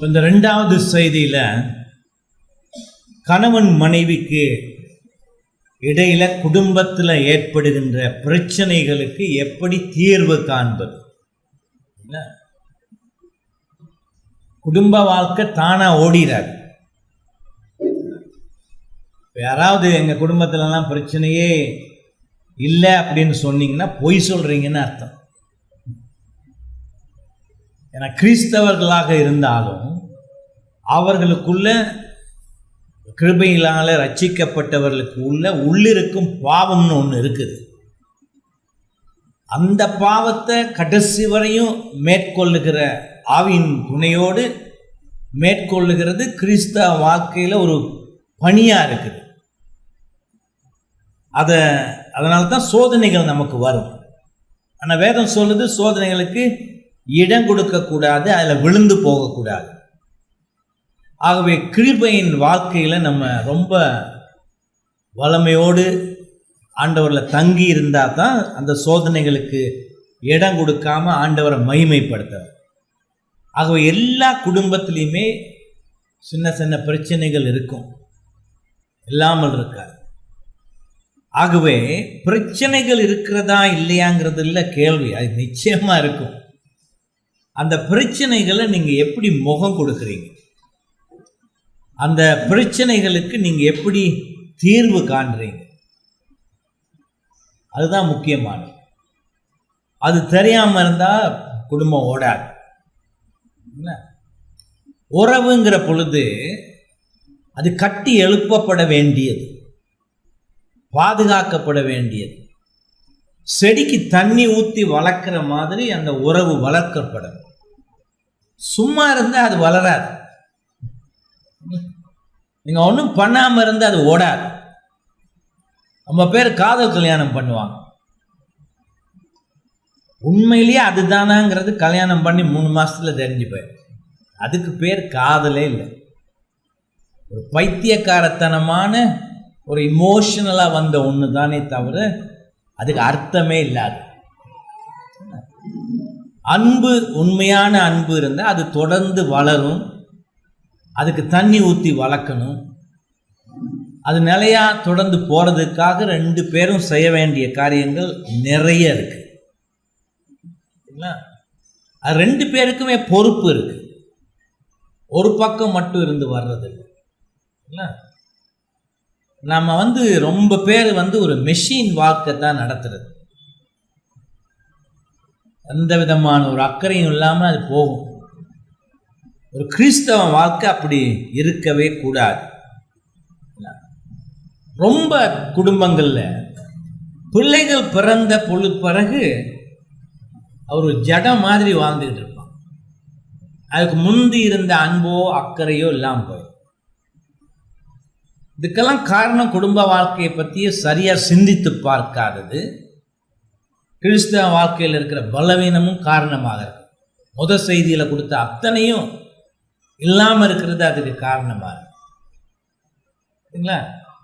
இந்த ரெண்டாவது செய்தியில் கணவன் மனைவிக்கு இடையில குடும்பத்தில் ஏற்படுகின்ற பிரச்சனைகளுக்கு எப்படி தீர்வு காண்பது. குடும்ப வாழ்க்கை தானா ஓடிடாது. யாராவது எங்கள் குடும்பத்திலலாம் பிரச்சனையே இல்லை அப்படின்னு சொன்னீங்கன்னா பொய் சொல்கிறீங்கன்னு அர்த்தம். ஏன்னா கிறிஸ்தவர்களாக இருந்தாலும் அவர்களுக்குள்ள கிருபையினால ரட்சிக்கப்பட்டவர்களுக்கு உள்ளிருக்கும் பாவம்னு ஒன்று இருக்குது. அந்த பாவத்தை கடைசி வரையும் மேற்கொள்ளுகிற ஆவியின் துணையோடு மேற்கொள்ளுகிறது கிறிஸ்தவ வாழ்க்கையில் ஒரு பணியாக இருக்குது. அதனால தான் சோதனைகள் நமக்கு வரும். ஆனால் வேதம் சொல்லுது சோதனைகளுக்கு இடம் கொடுக்கக்கூடாது, அதில் விழுந்து போகக்கூடாது. ஆகவே கிருபையின் வாழ்க்கையில் நம்ம ரொம்ப வளமையோடு ஆண்டவரில் தங்கி இருந்தால் தான் அந்த சோதனைகளுக்கு இடம் கொடுக்காம ஆண்டவரை மகிமைப்படுத்துறார். ஆகவே எல்லா குடும்பத்திலையுமே சின்ன சின்ன பிரச்சனைகள் இருக்கும், இல்லாமல் இருக்காது. ஆகவே பிரச்சனைகள் இருக்கிறதா இல்லையாங்கிறது இல்லை கேள்வி, அது நிச்சயமாக இருக்கும். அந்த பிரச்சனைகளை நீங்கள் எப்படி முகம் கொடுக்குறீங்க, அந்த பிரச்சனைகளுக்கு நீங்கள் எப்படி தீர்வு காண்றீங்க, அதுதான் முக்கியமானது. அது தெரியாமல் இருந்தால் குடும்பம் ஓடாது. உறவுங்கிற பொழுது அது கட்டி எழுப்பப்பட வேண்டியது, பாதுகாக்கப்பட வேண்டியது. செடிக்கு தண்ணி ஊற்றி வளர்க்குற மாதிரி அந்த உறவு வளர்க்கப்படும். சும்மா இருந்தால் அது வளராது. நீங்கள் ஒன்றும் பண்ணாமல் இருந்தால் அது ஓடாது. நம்ம பேர் காதல் கல்யாணம் பண்ணுவாங்க. உண்மையிலேயே அதுதானாங்கிறது கல்யாணம் பண்ணி 3 மாதத்துல தெரிஞ்சு போயிடும். அதுக்கு பேர் காதலே இல்லை. ஒரு பைத்தியக்காரத்தனமான ஒரு இமோஷனலாக வந்த ஒன்று தானே தவிர அதுக்கு அர்த்தமே இல்லாது. அன்பு, உண்மையான அன்பு இருந்தால் அது தொடர்ந்து வளரும். அதுக்கு தண்ணி ஊற்றி வளர்க்கணும். அது நிலையா தொடர்ந்து போகிறதுக்காக 2 பேரும் செய்ய வேண்டிய காரியங்கள் நிறைய இருக்கு. அது 2 பேருக்குமே பொறுப்பு இருக்கு. ஒரு பக்கம் மட்டும் இருந்து வர்றதில்லை. நம்ம ரொம்ப பேர் ஒரு மெஷின் வாழ்க்கை தான் நடத்துறது. எந்த விதமான ஒரு அக்கறையும் இல்லாமல் அது போகும். ஒரு கிறிஸ்தவ வாழ்க்கை அப்படி இருக்கவே கூடாது. ரொம்ப குடும்பங்களில் பிள்ளைகள் பிறந்த பிறகு அவர் ஜடம் மாதிரி வாழ்ந்துக்கிட்டு இருப்பான். அதுக்கு முந்தி இருந்த அன்போ அக்கறையோ இல்லாமல் போய். இதுக்கெல்லாம் காரணம் குடும்ப வாழ்க்கையை பற்றியே சரியாக சிந்தித்து பார்க்காதது. கிறிஸ்தவ வாழ்க்கையில் இருக்கிற பலவீனமும் காரணமாக இருக்கு. முதல் செய்தியில் கொடுத்த அத்தனையும் இல்லாமல் இருக்கிறது அதுக்கு காரணமாக இருக்கு. சரிங்களா?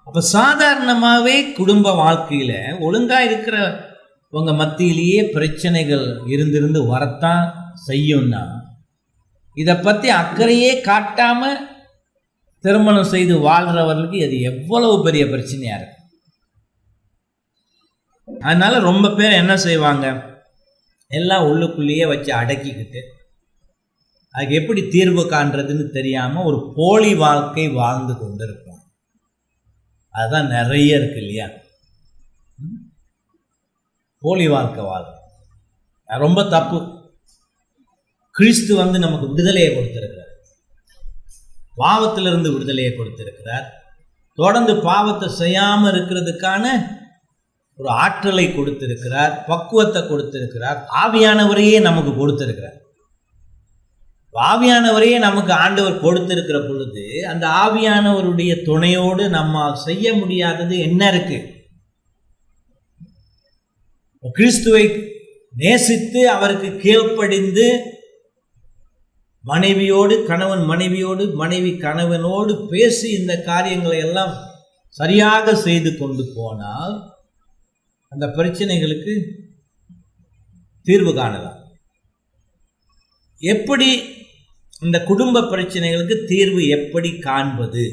அப்போ சாதாரணமாகவே குடும்ப வாழ்க்கையில் ஒழுங்காக இருக்கிற உங்கள் மத்தியிலேயே பிரச்சனைகள் இருந்திருந்து வரத்தான் செய்யும்னா இதை பற்றி அக்கறையே காட்டாமல் திருமணம் செய்து வாழ்கிறவர்களுக்கு அது எவ்வளவு பெரிய பிரச்சனையாக இருக்கு. அதனால ரொம்ப பேர் என்ன செய்வாங்க, எல்லாம் உள்ளுக்குள்ளேயே வச்சு அடக்கிக்கிட்டு அதுக்கு எப்படி தீர்வு காண்றதுன்னு தெரியாமல் ஒரு போலி வாழ்க்கை வாழ்ந்து கொண்டு இருப்பாங்க. அதுதான் நிறைய இருக்கு இல்லையா? போலி வாழ்க்கை வாழ்க்கை ரொம்ப தப்பு. கிறிஸ்து நமக்கு விடுதலையை கொடுத்திருக்கிறார். பாவத்திலிருந்து விடுதலையை கொடுத்திருக்கிறார். தொடர்ந்து பாவத்தை செய்யாமல் இருக்கிறதுக்கான ஒரு ஆற்றலை கொடுத்திருக்கிறார், பக்குவத்தை கொடுத்திருக்கிறார். ஆவியானவரையே நமக்கு கொடுத்திருக்கிறார். ஆவியானவரையே நமக்கு ஆண்டவர் கொடுத்திருக்கிற பொழுது அந்த ஆவியானவருடைய துணையோடு நம்மால் செய்ய முடியாதது என்ன இருக்கு? கிறிஸ்துவை நேசித்து அவருக்கு கீழ்ப்படிந்து மனைவியோடு, கணவன் மனைவியோடு, மனைவி கணவனோடு பேசி இந்த காரியங்களை எல்லாம் சரியாக செய்து கொண்டு போனால் அந்த பிரச்சனைகளுக்கு தீர்வு காணலாம். எப்படி இந்த குடும்ப பிரச்சனைகளுக்கு தீர்வு எப்படி காண்பது?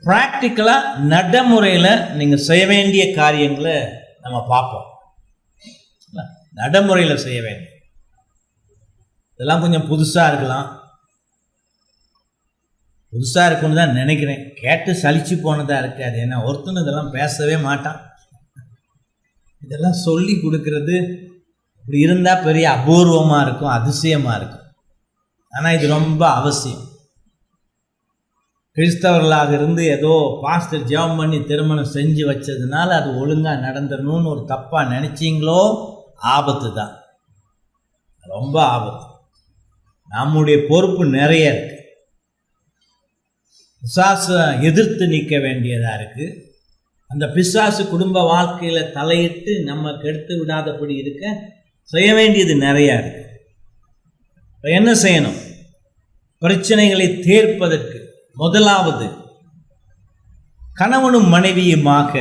பிராக்டிக்கலா நடைமுறையில நீங்க செய்ய வேண்டிய காரியங்களை நம்ம பார்ப்போம். நடைமுறையில செய்ய வேண்டிய இதெல்லாம் கொஞ்சம் புதுசா இருக்கலாம். புதுசா இருக்குன்னு தான் நினைக்கிறேன். கேட்டு சலிச்சு போனதா இருக்காது. ஏன்னா ஒருத்தனும் இதெல்லாம் பேசவே மாட்டான். இதெல்லாம் சொல்லி கொடுக்கறது இப்படி இருந்தா பெரிய அபூர்வமா இருக்கும், அதிசயமா இருக்கும். ஆனா இது ரொம்ப அவசியம். கிறிஸ்தவர்களாக இருந்து ஏதோ பாஸ்டர் ஜெபம் பண்ணி திருமணம் செஞ்சு வச்சதுனால அது ஒழுங்கா நடந்துடணும்னு ஒரு தப்பா நினைச்சிங்களோ ஆபத்து தான், ரொம்ப ஆபத்து. நம்முடைய பொறுப்பு நிறைய இருக்கு. பிசாசை எதிர்த்து நிற்க வேண்டியதா இருக்கு. அந்த பிசாசு குடும்ப வாழ்க்கையில தலையிட்டு நம்ம கெடுத்து விடாதபடி இருக்க செய்ய வேண்டியது நிறைய இருக்கு. என்ன செய்யணும்? பிரச்சனைகளை தீர்ப்பதற்கு முதலாவது கணவனும் மனைவியுமாக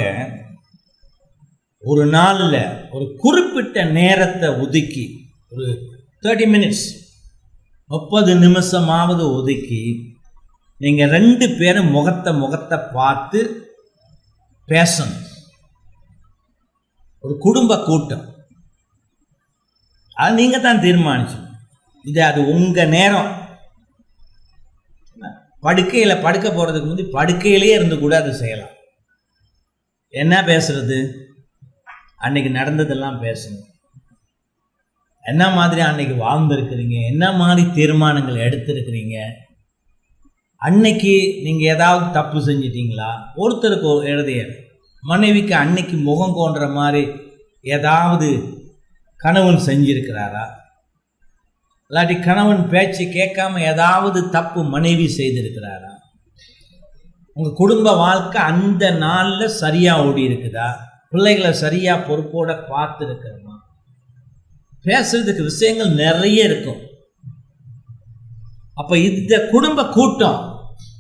ஒரு நாளில் ஒரு குறிப்பிட்ட நேரத்தை ஒதுக்கி, ஒரு 30 minutes 30 நிமிஷமாவது ஒதுக்கி நீங்கள் 2 பேரும் முகத்தை பார்த்து பேசணும். ஒரு குடும்ப கூட்டம். அது நீங்கள் தான் தீர்மானிச்சணும். அது உங்கள் நேரம். படுக்கையில் படுக்க போகிறதுக்கு முந்தி படுக்கையிலே இருந்து கூட அது செய்யலாம். என்ன பேசுறது? அன்னைக்கு நடந்ததெல்லாம் பேசணும். என்ன மாதிரி அன்னைக்கு வாழ்ந்துருக்கிறீங்க, என்ன மாதிரி தீர்மானங்கள் எடுத்திருக்கிறீங்க, அன்னைக்கு நீங்கள் ஏதாவது தப்பு செஞ்சிட்டீங்களா? ஒருத்தருக்கு எழுதிய மனைவிக்கு அன்னைக்கு முகம் கோன்ற மாதிரி ஏதாவது கணவன் செஞ்சிருக்கிறாரா? இல்லாட்டி கணவன் பேச்சு கேட்காம ஏதாவது தப்பு மனைவி செய்திருக்கிறாரா? உங்கள் குடும்ப வாழ்க்கை அந்த நாளில் சரியாக ஓடி இருக்குதா? பிள்ளைகளை சரியாக பொறுப்போட பார்த்து இருக்கிறோமா? பேசுறதுக்கு விஷயங்கள் நிறைய இருக்கும். அப்போ இந்த குடும்ப கூட்டம்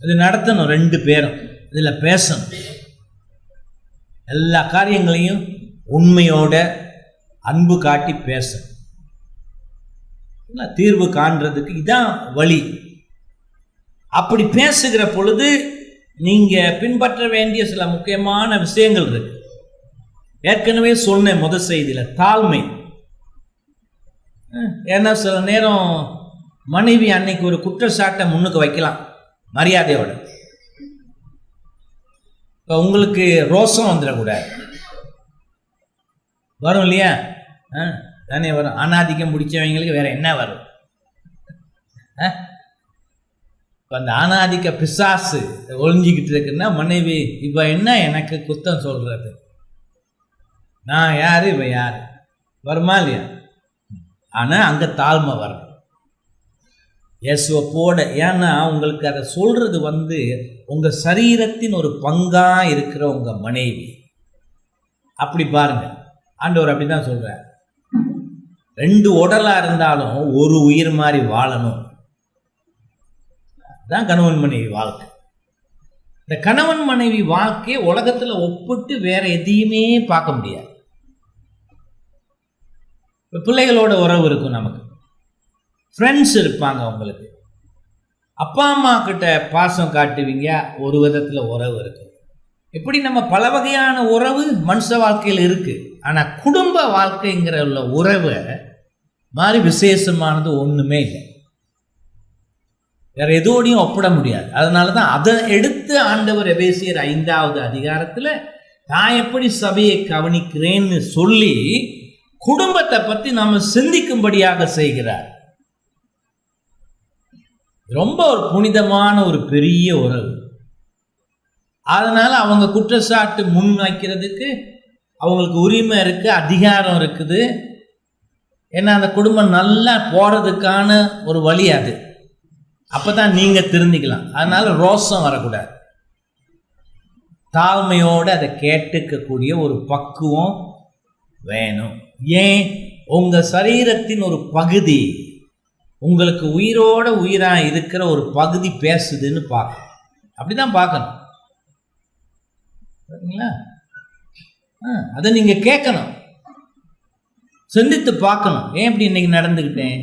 இது நடத்தணும். 2 பேரும் இதில் பேசணும். எல்லா காரியங்களையும் உண்மையோட அன்பு காட்டி பேசணும். தீர்வு காண்றதுக்கு இதான் வழி. அப்படி பேசுகிற பொழுது நீங்க பின்பற்ற வேண்டிய சில முக்கியமான விஷயங்கள் இருக்கு. ஏற்கனவே சொன்ன முதல் செய்தியில தாழ்மை. ஏன்னா சில நேரம் மனைவி அன்னைக்கு ஒரு குற்றச்சாட்டை முன்னுக்கு வைக்கலாம் மரியாதையோட. இப்போ உங்களுக்கு ரோஷம் வந்துடக்கூடாது. வரும் இல்லையா? தானே வரும். ஆணாதிக்கம் பிடிச்சவங்களுக்கு வேற என்ன வரும்? இப்போ அந்த ஆணாதிக்க பிசாசு ஒழிஞ்சிக்கிட்டு இருக்குன்னா மனைவி இப்போ என்ன எனக்கு குத்தம் சொல்றது, நான் யாரு இவ யாரு, வருமா இல்லையா? ஆனால் அங்கே தாழ்மை வரும். இயேசுவை போட. ஏன்னா உங்களுக்கு அதை சொல்றது உங்க சரீரத்தின் ஒரு பங்கா இருக்கிற உங்க மனைவி. அப்படி பாருங்க, ஆண்டவர் அப்படிதான் சொல்றார். 2 உடலா இருந்தாலும் ஒரு உயிர் மாதிரி வாழணும். தான் கணவன் மனைவி வாழ்க்கை. இந்த கணவன் மனைவி வாழ்க்கையை உலகத்துல ஒப்பிட்டு வேற எதையுமே பார்க்க முடியாது. பிள்ளைகளோட உறவு இருக்கும், நமக்கு ஃப்ரெண்ட்ஸ் இருப்பாங்க, உங்களுக்கு அப்பா அம்மா கிட்ட பாசம் காட்டுவீங்க, ஒரு விதத்துல உறவு இருக்கு. இப்படி நம்ம பல வகையான உறவு மனுஷ வாழ்க்கையில் இருக்கு. ஆனா குடும்ப வாழ்க்கைங்கிற உள்ள உறவை மாதிரி விசேஷமானது ஒண்ணுமே இல்லை. வேற எதோடையும் ஒப்பிட முடியாது. அதனாலதான் அதை எடுத்து ஆண்டவர் எபேசியர் 5வது அதிகாரத்துல நான் எப்படி சபையை கவனிக்கிறேன்னு சொல்லி குடும்பத்தை பத்தி நாம சிந்திக்கும்படியாக செய்கிறார். ரொம்ப ஒரு புனிதமான ஒரு பெரிய உறவு. அதனால அவங்க குற்றச்சாட்டு முன் வைக்கிறதுக்கு அவங்களுக்கு உரிமை இருக்கு, அதிகாரம் இருக்குது. ஏன்னா அந்த குடும்பம் நல்லா போறதுக்கான ஒரு வழி அது. அப்பதான் நீங்க திருந்திக்கலாம். அதனால ரோஷம் வரக்கூடாது. தாழ்மையோடு அதை கேட்டுக்கக்கூடிய ஒரு பக்குவம் வேணும். ஏன்? உங்க சரீரத்தின் ஒரு பகுதி, உங்களுக்கு உயிரோட உயிரா இருக்கிற ஒரு பகுதி பேசுதுன்னு பார்க்கணும். அப்படிதான் பார்க்கணும். சரிங்களா? அதை நீங்க கேட்கணும், சிந்தித்து பார்க்கணும். ஏன் இப்படி இன்னைக்கு நடந்துக்கிட்டேன்,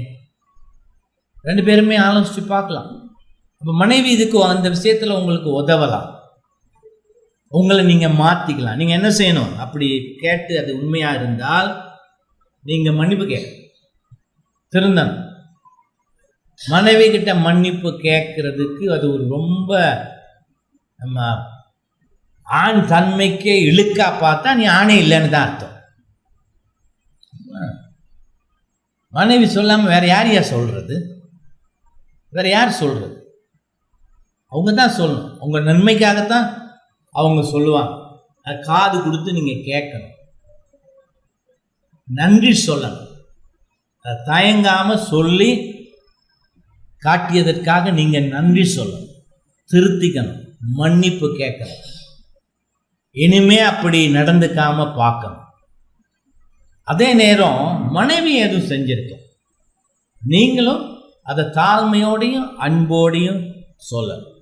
2 பேருமே ஆலோசித்து பார்க்கலாம். அப்போ மனைவி இதுக்கு அந்த விஷயத்தில் உங்களுக்கு உதவலாம், உங்களை நீங்கள் மாற்றிக்கலாம். நீங்கள் என்ன செய்யணும்? அப்படி கேட்டு அது உண்மையாக இருந்தால் நீங்கள் மன்னிப்பு திருந்தணும். மனைவி கிட்ட மன்னிப்பு கேட்கறதுக்கு அது ஒரு ரொம்ப நம்ம ஆண் தன்மைக்கே இழுக்கா பார்த்தா நீ ஆணே இல்லைன்னு தான் அர்த்தம். மனைவி சொல்லாமல் வேற யார் சொல்றது? வேற யார் சொல்றது? அவங்க தான் சொல்லணும். உங்க நன்மைக்காகத்தான் அவங்க சொல்லுவாங்க. அது காது கொடுத்து நீங்க கேட்கணும், நன்றி சொல்லணும். தயங்காம சொல்லி காட்டியதற்காக நீங்க நன்றி சொல்லணும், திருத்திக்கணும், மன்னிப்பு கேட்கணும். இனிமே அப்படி நடந்துக்காம பார்க்கணும். அதே நேரம் மனைவி எதுவும் செஞ்சிருக்கோம், நீங்களும் அதை தாழ்மையோடையும் அன்போடையும் சொல்லணும்.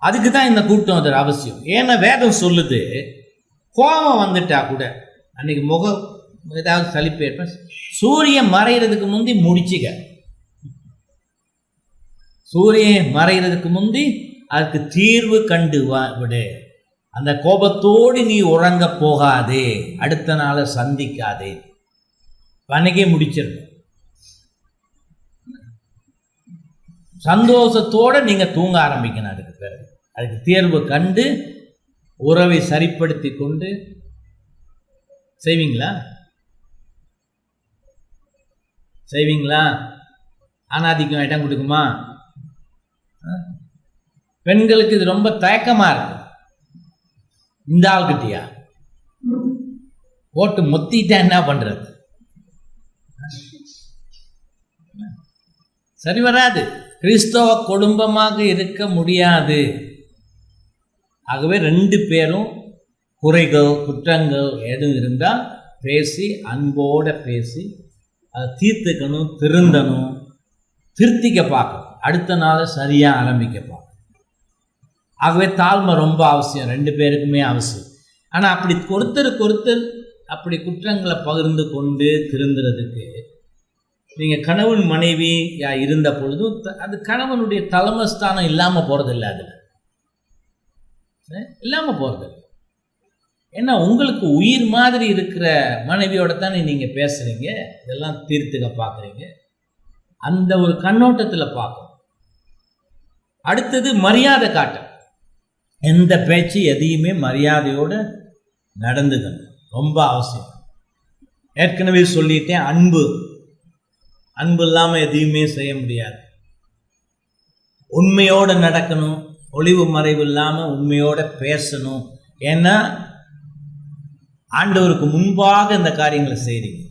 அதுக்கு தான் இந்த கூட்டம் அது அவசியம். ஏன்னா வேதம் சொல்லுது, கோபம் வந்துட்டா கூட அன்னைக்கு முகம் ஏதாவது சலிப்பு ஏற்ப சூரியன் மறைகிறதுக்கு முந்தி முடிச்சுக்க. சூரியன் மறைகிறதுக்கு முந்தி அதுக்கு தீர்வு கண்டு விடு. அந்த கோபத்தோடு நீ உறங்க போகாதே, அடுத்த நாளை சந்திக்காதே, அன்னைக்கே முடிச்சிடணும். சந்தோஷத்தோட நீங்க தூங்க ஆரம்பிக்கணும். அதுக்கு பிறகு அதுக்கு தீர்வு கண்டு உறவை சரிப்படுத்தி கொண்டு செய்வீங்களா? ஆணாதிக்கம் இடம் கொடுக்குமா? பெண்களுக்கு இது ரொம்ப தயக்கமா இருக்கு. இந்த ஆள்கிட்டயா போட்டு மொத்திட்டா என்ன பண்றது? சரி வராது. கிறிஸ்தவ குடும்பமாக இருக்க முடியாது. ஆகவே 2 பேரும் குறைகள் குற்றங்கள் எதுவும் இருந்தால் பேசி அன்போட பேசி அதை தீர்த்துக்கணும், திருந்தணும், திருத்திக்க பார்க்கணும், அடுத்த நாள் சரியாக ஆரம்பிக்க பார்க்கணும். ஆகவே தாழ்மை ரொம்ப அவசியம், 2 பேருக்குமே அவசியம். ஆனால் அப்படி ஒருத்தருக்கு அப்படி குற்றங்களை பகிர்ந்து கொண்டு திருந்துறதுக்கு நீங்கள் கணவன் மனைவி இருந்த பொழுதும் அது கணவனுடைய தலைமைஸ்தானம் இல்லாமல் போகிறதில்லை. அதில் இல்லாமல் போகிறது. ஏன்னா உங்களுக்கு உயிர் மாதிரி இருக்கிற மனைவியோட தானே நீங்கள் பேசுகிறீங்க, இதெல்லாம் தீர்த்துக்க பார்க்குறீங்க. அந்த ஒரு கண்ணோட்டத்தில் பார்க்கணும். அடுத்தது மரியாதை காட்டும். எந்த பேச்சு எதையுமே மரியாதையோடு நடந்துக்கணும், ரொம்ப அவசியம். ஏற்கனவே சொல்லிட்டேன், அன்பு இல்லாமல் எதையுமே செய்ய முடியாது. உண்மையோடு நடக்கணும், ஒளிவு மறைவு இல்லாமல் உண்மையோடு பேசணும். ஏன்னா ஆண்டவருக்கு முன்பாக இந்த காரியங்களை செய்றீங்க.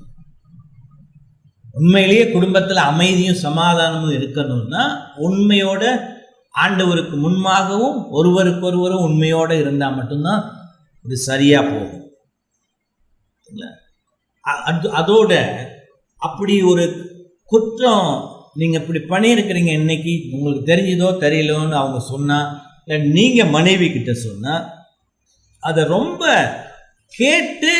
உண்மையிலேயே குடும்பத்தில் அமைதியும் சமாதானமும் இருக்கணும்னா உண்மையோட ஆண்டவருக்கு முன்பாகவும் ஒருவருக்கொருவரும் உண்மையோடு இருந்தால் மட்டும்தான் இது சரியா போகும். அதோட அப்படி ஒரு குற்றம் நீங்கள் இப்படி பண்ணியிருக்கிறீங்க, இன்னைக்கு உங்களுக்கு தெரிஞ்சதோ தெரியலோன்னு அவங்க சொன்னால், இல்லை நீங்கள் மனைவி கிட்ட சொன்னால், அதை ரொம்ப கேட்டு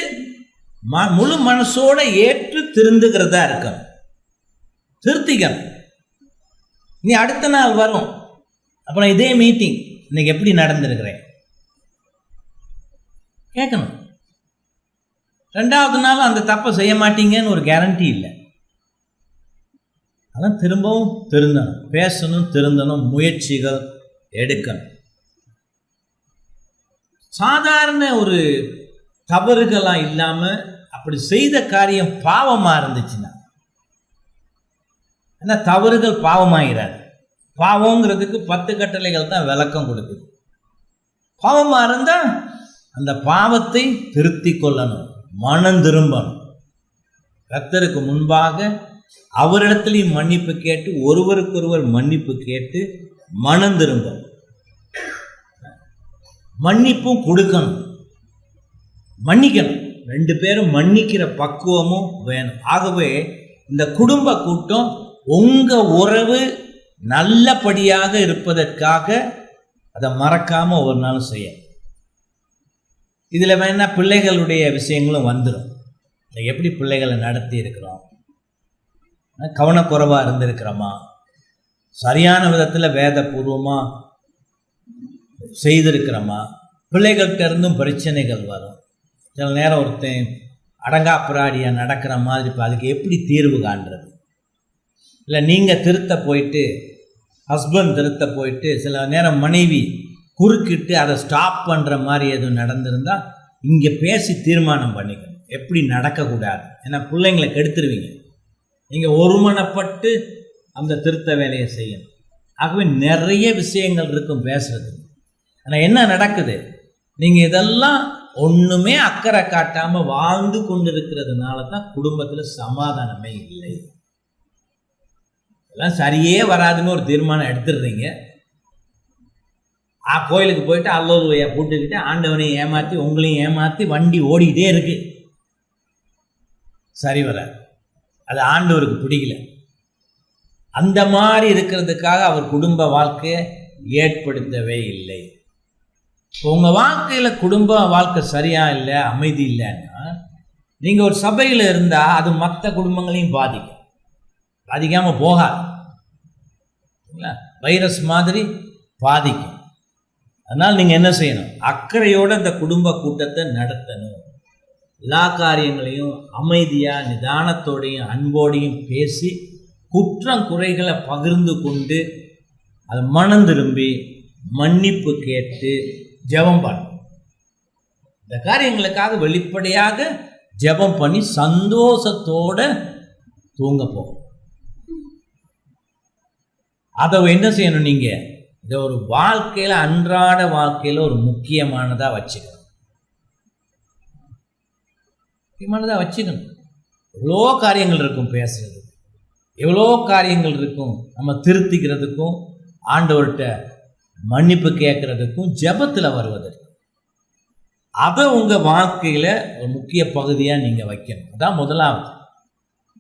முழு மனசோட ஏற்று திருந்துகிறதா இருக்கணும், திருத்திக்கணும். நீ அடுத்த நாள் வரும், அப்புறம் இதே மீட்டிங் இன்னைக்கு எப்படி நடந்திருக்கிறேன் கேட்கணும். 2வது நாள் அந்த தப்பை செய்ய மாட்டீங்கன்னு ஒரு கேரண்டி இல்லை. அதான் திரும்பவும் திருந்தணும், பேசணும், திருந்தணும், முயற்சிகள் எடுக்கணும். சாதாரண ஒரு தவறுகளாக இல்லாமல் அப்படி செய்த காரியம் பாவமாக இருந்துச்சுன்னா, ஏன்னா தவறுகள் பாவமாகிறாது. பாவங்கிறதுக்கு 10 கட்டளைகள் தான் விளக்கம் கொடுக்குது. பாவமாக இருந்தால் அந்த பாவத்தை திருத்தி கொள்ளணும், மனம் திரும்பணும், கர்த்தருக்கு முன்பாக அவரிடத்திலையும் மன்னிப்பு கேட்டு ஒருவருக்கொருவர் மன்னிப்பு கேட்டு மனம் திரும்பணும். மன்னிப்பும் கொடுக்கணும், மன்னிக்கணும். 2 பேரும் மன்னிக்கிற பக்குவமும் வேணும். ஆகவே இந்த குடும்ப கூட்டம் உங்க உறவு நல்லபடியாக இருப்பதற்காக அதை மறக்காம ஒரு நாள் செய்ய. இதுல வேணா பிள்ளைகளுடைய விஷயங்களும் வந்துடும். எப்படி பிள்ளைகளை நடத்தி இருக்கிறோம், கவனக்குறைவாக இருந்திருக்கிறோமா, சரியான விதத்தில் வேதபூர்வமாக செய்திருக்கிறோமா? பிள்ளைகள்கிட்ட இருந்தும் பிரச்சனைகள் வரும். சில நேரம் ஒருத்தன் அடங்காப்பிராடியாக நடக்கிற மாதிரி, இப்போ அதுக்கு எப்படி தீர்வு காண்றது? இல்லை நீங்கள் திருத்த போயிட்டு, ஹஸ்பண்ட் திருத்த போயிட்டு சில நேரம் மனைவி குறுக்கிட்டு அதை ஸ்டாப் பண்ணுற மாதிரி எதுவும் நடந்திருந்தால் இங்கே பேசி தீர்மானம் பண்ணிக்கணும் எப்படி நடக்கக்கூடாது. ஏன்னா பிள்ளைங்களை கெடுத்துருவீங்க. நீங்கள் ஒருமனப்பட்டு அந்த திருத்த வேலையை செய்யணும். ஆகவே நிறைய விஷயங்கள் இருக்கும் பேசுறது. ஆனால் என்ன நடக்குது, நீங்கள் இதெல்லாம் ஒன்றுமே அக்கறை காட்டாமல் வாழ்ந்து கொண்டு இருக்கிறதுனால தான் குடும்பத்தில் சமாதானமே இல்லை. எல்லாம் சரியே வராதுன்னு ஒரு தீர்மானம் எடுத்துடுறீங்க. கோயிலுக்கு போயிட்டு அல்லோலுவையா போட்டுக்கிட்டு ஆண்டவனையும் ஏமாற்றி உங்களையும் ஏமாற்றி வண்டி ஓடிக்கிட்டே இருக்கு. சரி வராது. அது ஆண்டவருக்கு பிடிக்கல. அந்த மாதிரி இருக்கிறதுக்காக அவர் குடும்ப வாழ்க்கையை ஏற்படுத்தவே இல்லை. உங்கள் வாழ்க்கையில் குடும்ப வாழ்க்கை சரியாக இல்லை, அமைதி இல்லைன்னா நீங்கள் ஒரு சபையில் இருந்தால் அது மற்ற குடும்பங்களையும் பாதிக்காமல் போகாது. வைரஸ் மாதிரி பாதிக்கும். அதனால் நீங்கள் என்ன செய்யணும், அக்கறையோடு அந்த குடும்ப கூட்டத்தை நடத்தணும். எல்லா காரியங்களையும் அமைதியாக நிதானத்தோடையும் அன்போடையும் பேசி குற்றம் குறைகளை பகிர்ந்து கொண்டு அதை மனம் திரும்பி மன்னிப்பு கேட்டு ஜெபம் பண்ணணும். இந்த காரியங்களுக்காக வெளிப்படையாக ஜெபம் பண்ணி சந்தோஷத்தோட தூங்க போகணும். அதை என்ன செய்யணும், நீங்கள் இதை ஒரு வாழ்க்கையில் அன்றாட வாழ்க்கையில் ஒரு முக்கியமானதாக வச்சுக்கணும். எவ்வளோ காரியங்கள் இருக்கும் பேசுறது, எவ்வளோ காரியங்கள் இருக்கும் நம்ம திருத்திக்கிறதுக்கும் ஆண்டவர்கிட்ட மன்னிப்பு கேட்கறதுக்கும் ஜெபத்தில் வருவதற்கு. அதை உங்கள் வாழ்க்கையில் ஒரு முக்கிய பகுதியாக நீங்கள் வைக்கணும். அதான் முதலாவது.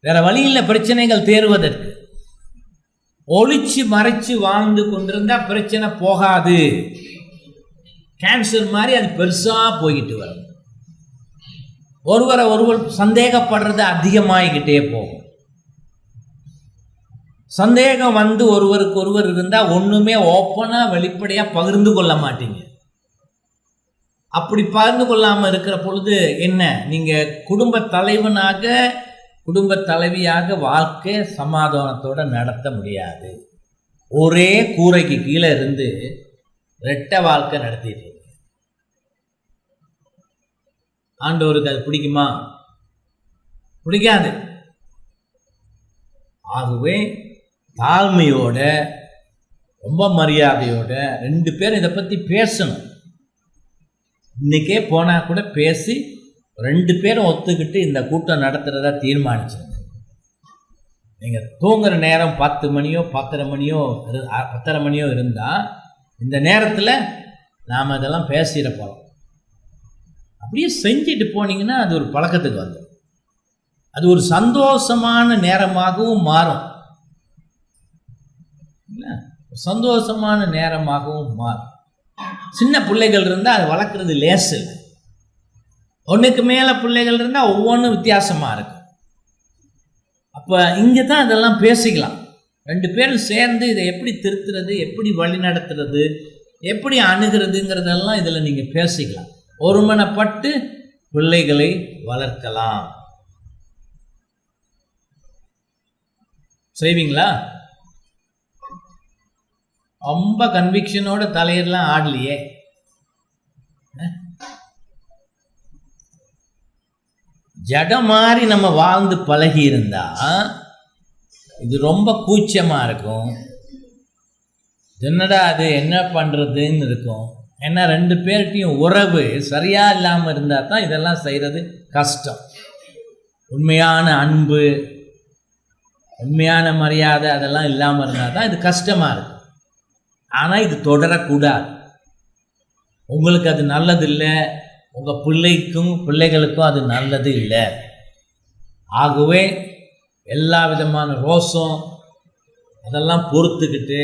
வேற வழியில் பிரச்சனைகள் தேர்வதற்கு ஒளிச்சு மறைச்சு வாழ்ந்து கொண்டிருந்தா பிரச்சனை போகாது. கேன்சர் மாதிரி அது பெருசாக போய்கிட்டு வரும். ஒருவரை ஒருவர் சந்தேகப்படுறது அதிகமாகிக்கிட்டே போகும். சந்தேகம் வந்து ஒருவருக்கு ஒருவர் இருந்தால் ஒன்றுமே ஓப்பனாக வெளிப்படையாக பகிர்ந்து கொள்ள மாட்டீங்க. அப்படி பகிர்ந்து கொள்ளாமல் இருக்கிற பொழுது என்ன, நீங்கள் குடும்ப தலைவனாக குடும்ப தலைவியாக வாழ்க்கை சமாதானத்தோடு நடத்த முடியாது. ஒரே கூரைக்கு கீழே இருந்து ரெட்டை வாழ்க்கை நடத்திட்டு இருக்கு. ஆண்டவருக்கு அது பிடிக்குமா? பிடிக்காது. ஆகவே தாழ்மையோட ரொம்ப மரியாதையோட ரெண்டு பேரும் இதை பற்றி பேசணும். இன்னைக்கே போனால் கூட பேசி ரெண்டு பேரும் ஒத்துக்கிட்டு இந்த கூட்டம் நடத்துகிறதா தீர்மானிச்சிருங்க. நீங்கள் தூங்குற நேரம் 10 மணியோ 10:30 மணியோ இருந்தால் இந்த நேரத்தில் நாம் இதெல்லாம் பேசிட போகிறோம். அப்படியே செஞ்சுட்டு போனீங்கன்னா அது ஒரு பழக்கத்துக்கு வந்துடும். அது ஒரு சந்தோஷமான நேரமாகவும் மாறும். சந்தோஷமான நேரமாகவும் மாறும். சின்ன பிள்ளைகள் இருந்தால் அது வளர்க்குறது லேசு இல்லை. ஒன்றுக்கு மேலே பிள்ளைகள் இருந்தால் ஒவ்வொன்றும் வித்தியாசமாக இருக்கும். அப்போ இங்கே தான் இதெல்லாம் பேசிக்கலாம். ரெண்டு பேரும் சேர்ந்து இதை எப்படி திருத்துறது, எப்படி வழி நடத்துறது, எப்படி அணுகிறதுங்கிறதெல்லாம் இதில் நீங்கள் பேசிக்கலாம். ஒருமனப்பட்டு பிள்ளைகளை வளர்க்கலாம். செய்வீங்களா? ரொம்ப கன்விக்ஷனோட தலையெல்லாம் ஆடலையே. ஜடம் மாதிரி நம்ம வாழ்ந்து பழகி இருந்தா இது ரொம்ப கூச்சமாக இருக்கும். என்னடா அது என்ன பண்ணுறதுன்னு இருக்கும். ஏன்னா ரெண்டு பேர்கிட்டையும் உறவு சரியாக இல்லாமல் இருந்தால் தான் இதெல்லாம் செய்கிறது கஷ்டம். உண்மையான அன்பு, உண்மையான மரியாதை அதெல்லாம் இல்லாமல் இருந்தால் தான் இது கஷ்டமாக இருக்கும். ஆனால் இது தொடரக்கூடாது. உங்களுக்கு அது நல்லதில்லை, உங்கள் பிள்ளைகளுக்கும் அது நல்லது இல்லை. ஆகவே எல்லா விதமான ரோஷம் அதெல்லாம் பொறுத்துக்கிட்டு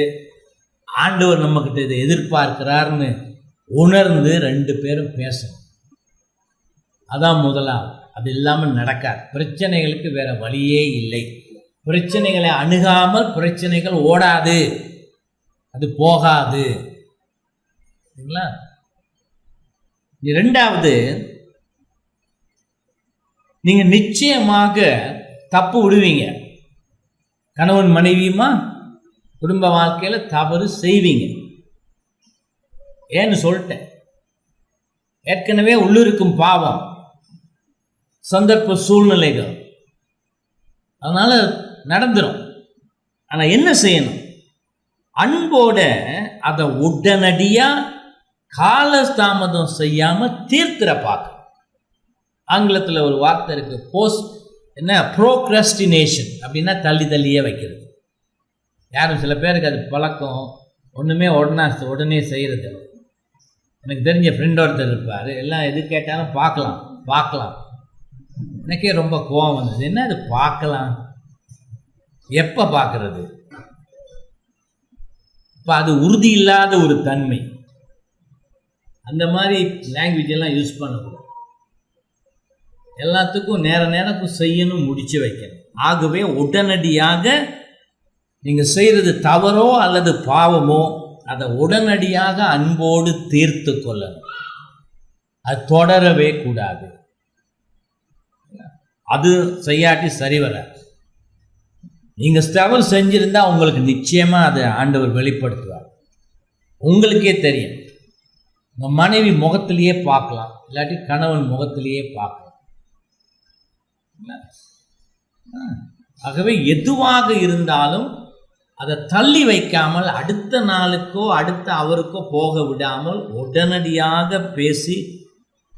ஆண்டவர் நம்மக்கிட்ட இதை எதிர்பார்க்கிறார்னு உணர்ந்து ரெண்டு பேரும் பேசணும். அதான் முதலாவது. அது இல்லாமல் நடக்காது. பிரச்சனைகளுக்கு வேற வழியே இல்லை. பிரச்சனைகளை அணுகாமல் பிரச்சனைகள் ஓடாது, அது போகாது. சரிங்களா? இரண்டாவது, நீங்க நிச்சயமாக தப்பு விடுவீங்க. கணவன் மனைவியுமா குடும்ப வாழ்க்கையில தவறு செய்வீங்க. ஏன்னு சொல்லிட்டேன், ஏற்கனவே உள்ளிருக்கும் பாவம், சந்தர்ப்ப சூழ்நிலைகள், அதனால நடந்துடும். ஆனா என்ன செய்யணும்? அன்போட அதை உடனடியா கால தாமதம் செய்யாம தீர்க்கிற பார்க்க. ஆங்கிலத்தில் ஒரு வார்த்தை இருக்கு, ப்ரோக்ரஸ்டினேஷன் அப்படின்னா தள்ளி தள்ளியே வைக்கிறது. யாரும் சில பேருக்கு அது பழக்கம், ஒன்றுமே உடனே செய்கிறது. எனக்கு தெரிஞ்ச ஃப்ரெண்ட் ஒருத்தர் இருப்பார், எல்லாம் எது கேட்டாலும் பார்க்கலாம். எனக்கே ரொம்ப கோவம் வந்தது. என்ன அது பார்க்கலாம், எப்போ பார்க்கறது? இப்போ அது உறுதி இல்லாத ஒரு தன்மை. அந்த மாதிரி லாங்குவேஜ் எல்லாம் யூஸ் பண்ணக்கூடாது. எல்லாத்துக்கும் நேரத்துக்கும் செய்யணும், முடிச்சு வைக்கணும். ஆகவே உடனடியாக நீங்கள் செய்கிறது தவறோ அல்லது பாவமோ அதை உடனடியாக அன்போடு தீர்த்து கொள்ளணும். அது தொடரவே கூடாது. அது செய்யாட்டி சரி வராது. நீங்கள் தவறு செஞ்சிருந்தா உங்களுக்கு நிச்சயமாக அதை ஆண்டவர் வெளிப்படுத்துவார். உங்களுக்கே தெரியும். உங்கள் மனைவி முகத்திலேயே பார்க்கலாம், இல்லாட்டி கணவன் முகத்திலேயே பார்க்கலாம். ஆகவே எதுவாக இருந்தாலும் அதை தள்ளி வைக்காமல், அடுத்த நாளுக்கோ அடுத்த அவருக்கோ போக விடாமல் உடனடியாக பேசி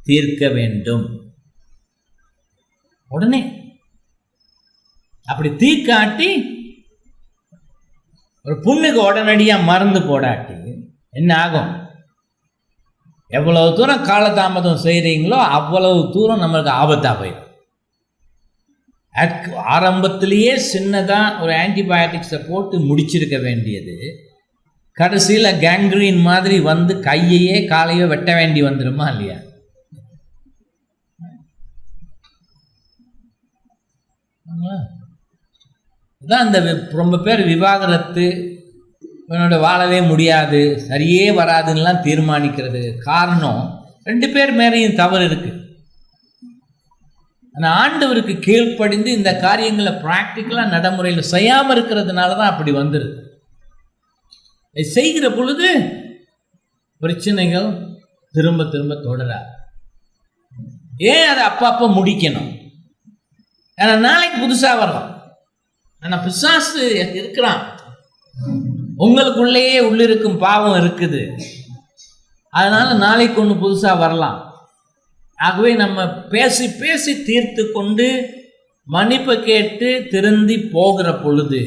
தீர்க்க வேண்டும். உடனே அப்படி தீர்க்காட்டி, ஒரு புண்ணுக்கு உடனடியாக மருந்து போடாட்டி என்ன ஆகும்? எவ்வளவு தூரம் காலதாமதம் செய்கிறீங்களோ அவ்வளவு தூரம் நம்மளுக்கு ஆபத்தாக போயிடும். ஆரம்பத்திலேயே சின்னதாக ஒரு ஆன்டிபயோட்டிக்ஸை போட்டு முடிச்சிருக்க வேண்டியது கடைசியில் கேங்க்ரீன் மாதிரி வந்து கையையே காலையோ வெட்ட வேண்டி வந்துடுமா இல்லையா? அதான் இந்த ரொம்ப பேர் விவாகரத்து, இவனோட வாழவே முடியாது, சரியே வராதுன்னெலாம் தீர்மானிக்கிறது காரணம், 2 பேர் மேலேயும் தவறு இருக்குது. ஆனால் ஆண்டவருக்கு கீழ்ப்படிந்து இந்த காரியங்களை ப்ராக்டிக்கலாக நடைமுறையில் செய்யாமல் இருக்கிறதுனால தான் அப்படி வந்துடுது. செய்கிற பொழுது பிரச்சனைகள் திரும்ப திரும்ப தொடராது. ஏன் அதை அப்பப்போ முடிக்கணும்? ஏன்னா நாளைக்கு புதுசாக வரலாம். ஆனால் பிசாசு இருக்கிறான், உங்களுக்குள்ளேயே உள்ளிருக்கும் பாவம் இருக்குது, அதனால நாளைக்கு ஒன்று புதுசாக வரலாம். ஆகவே நம்ம பேசி பேசி தீர்த்து கொண்டு மன்னிப்பு கேட்டு திருந்தி போகிற பொழுது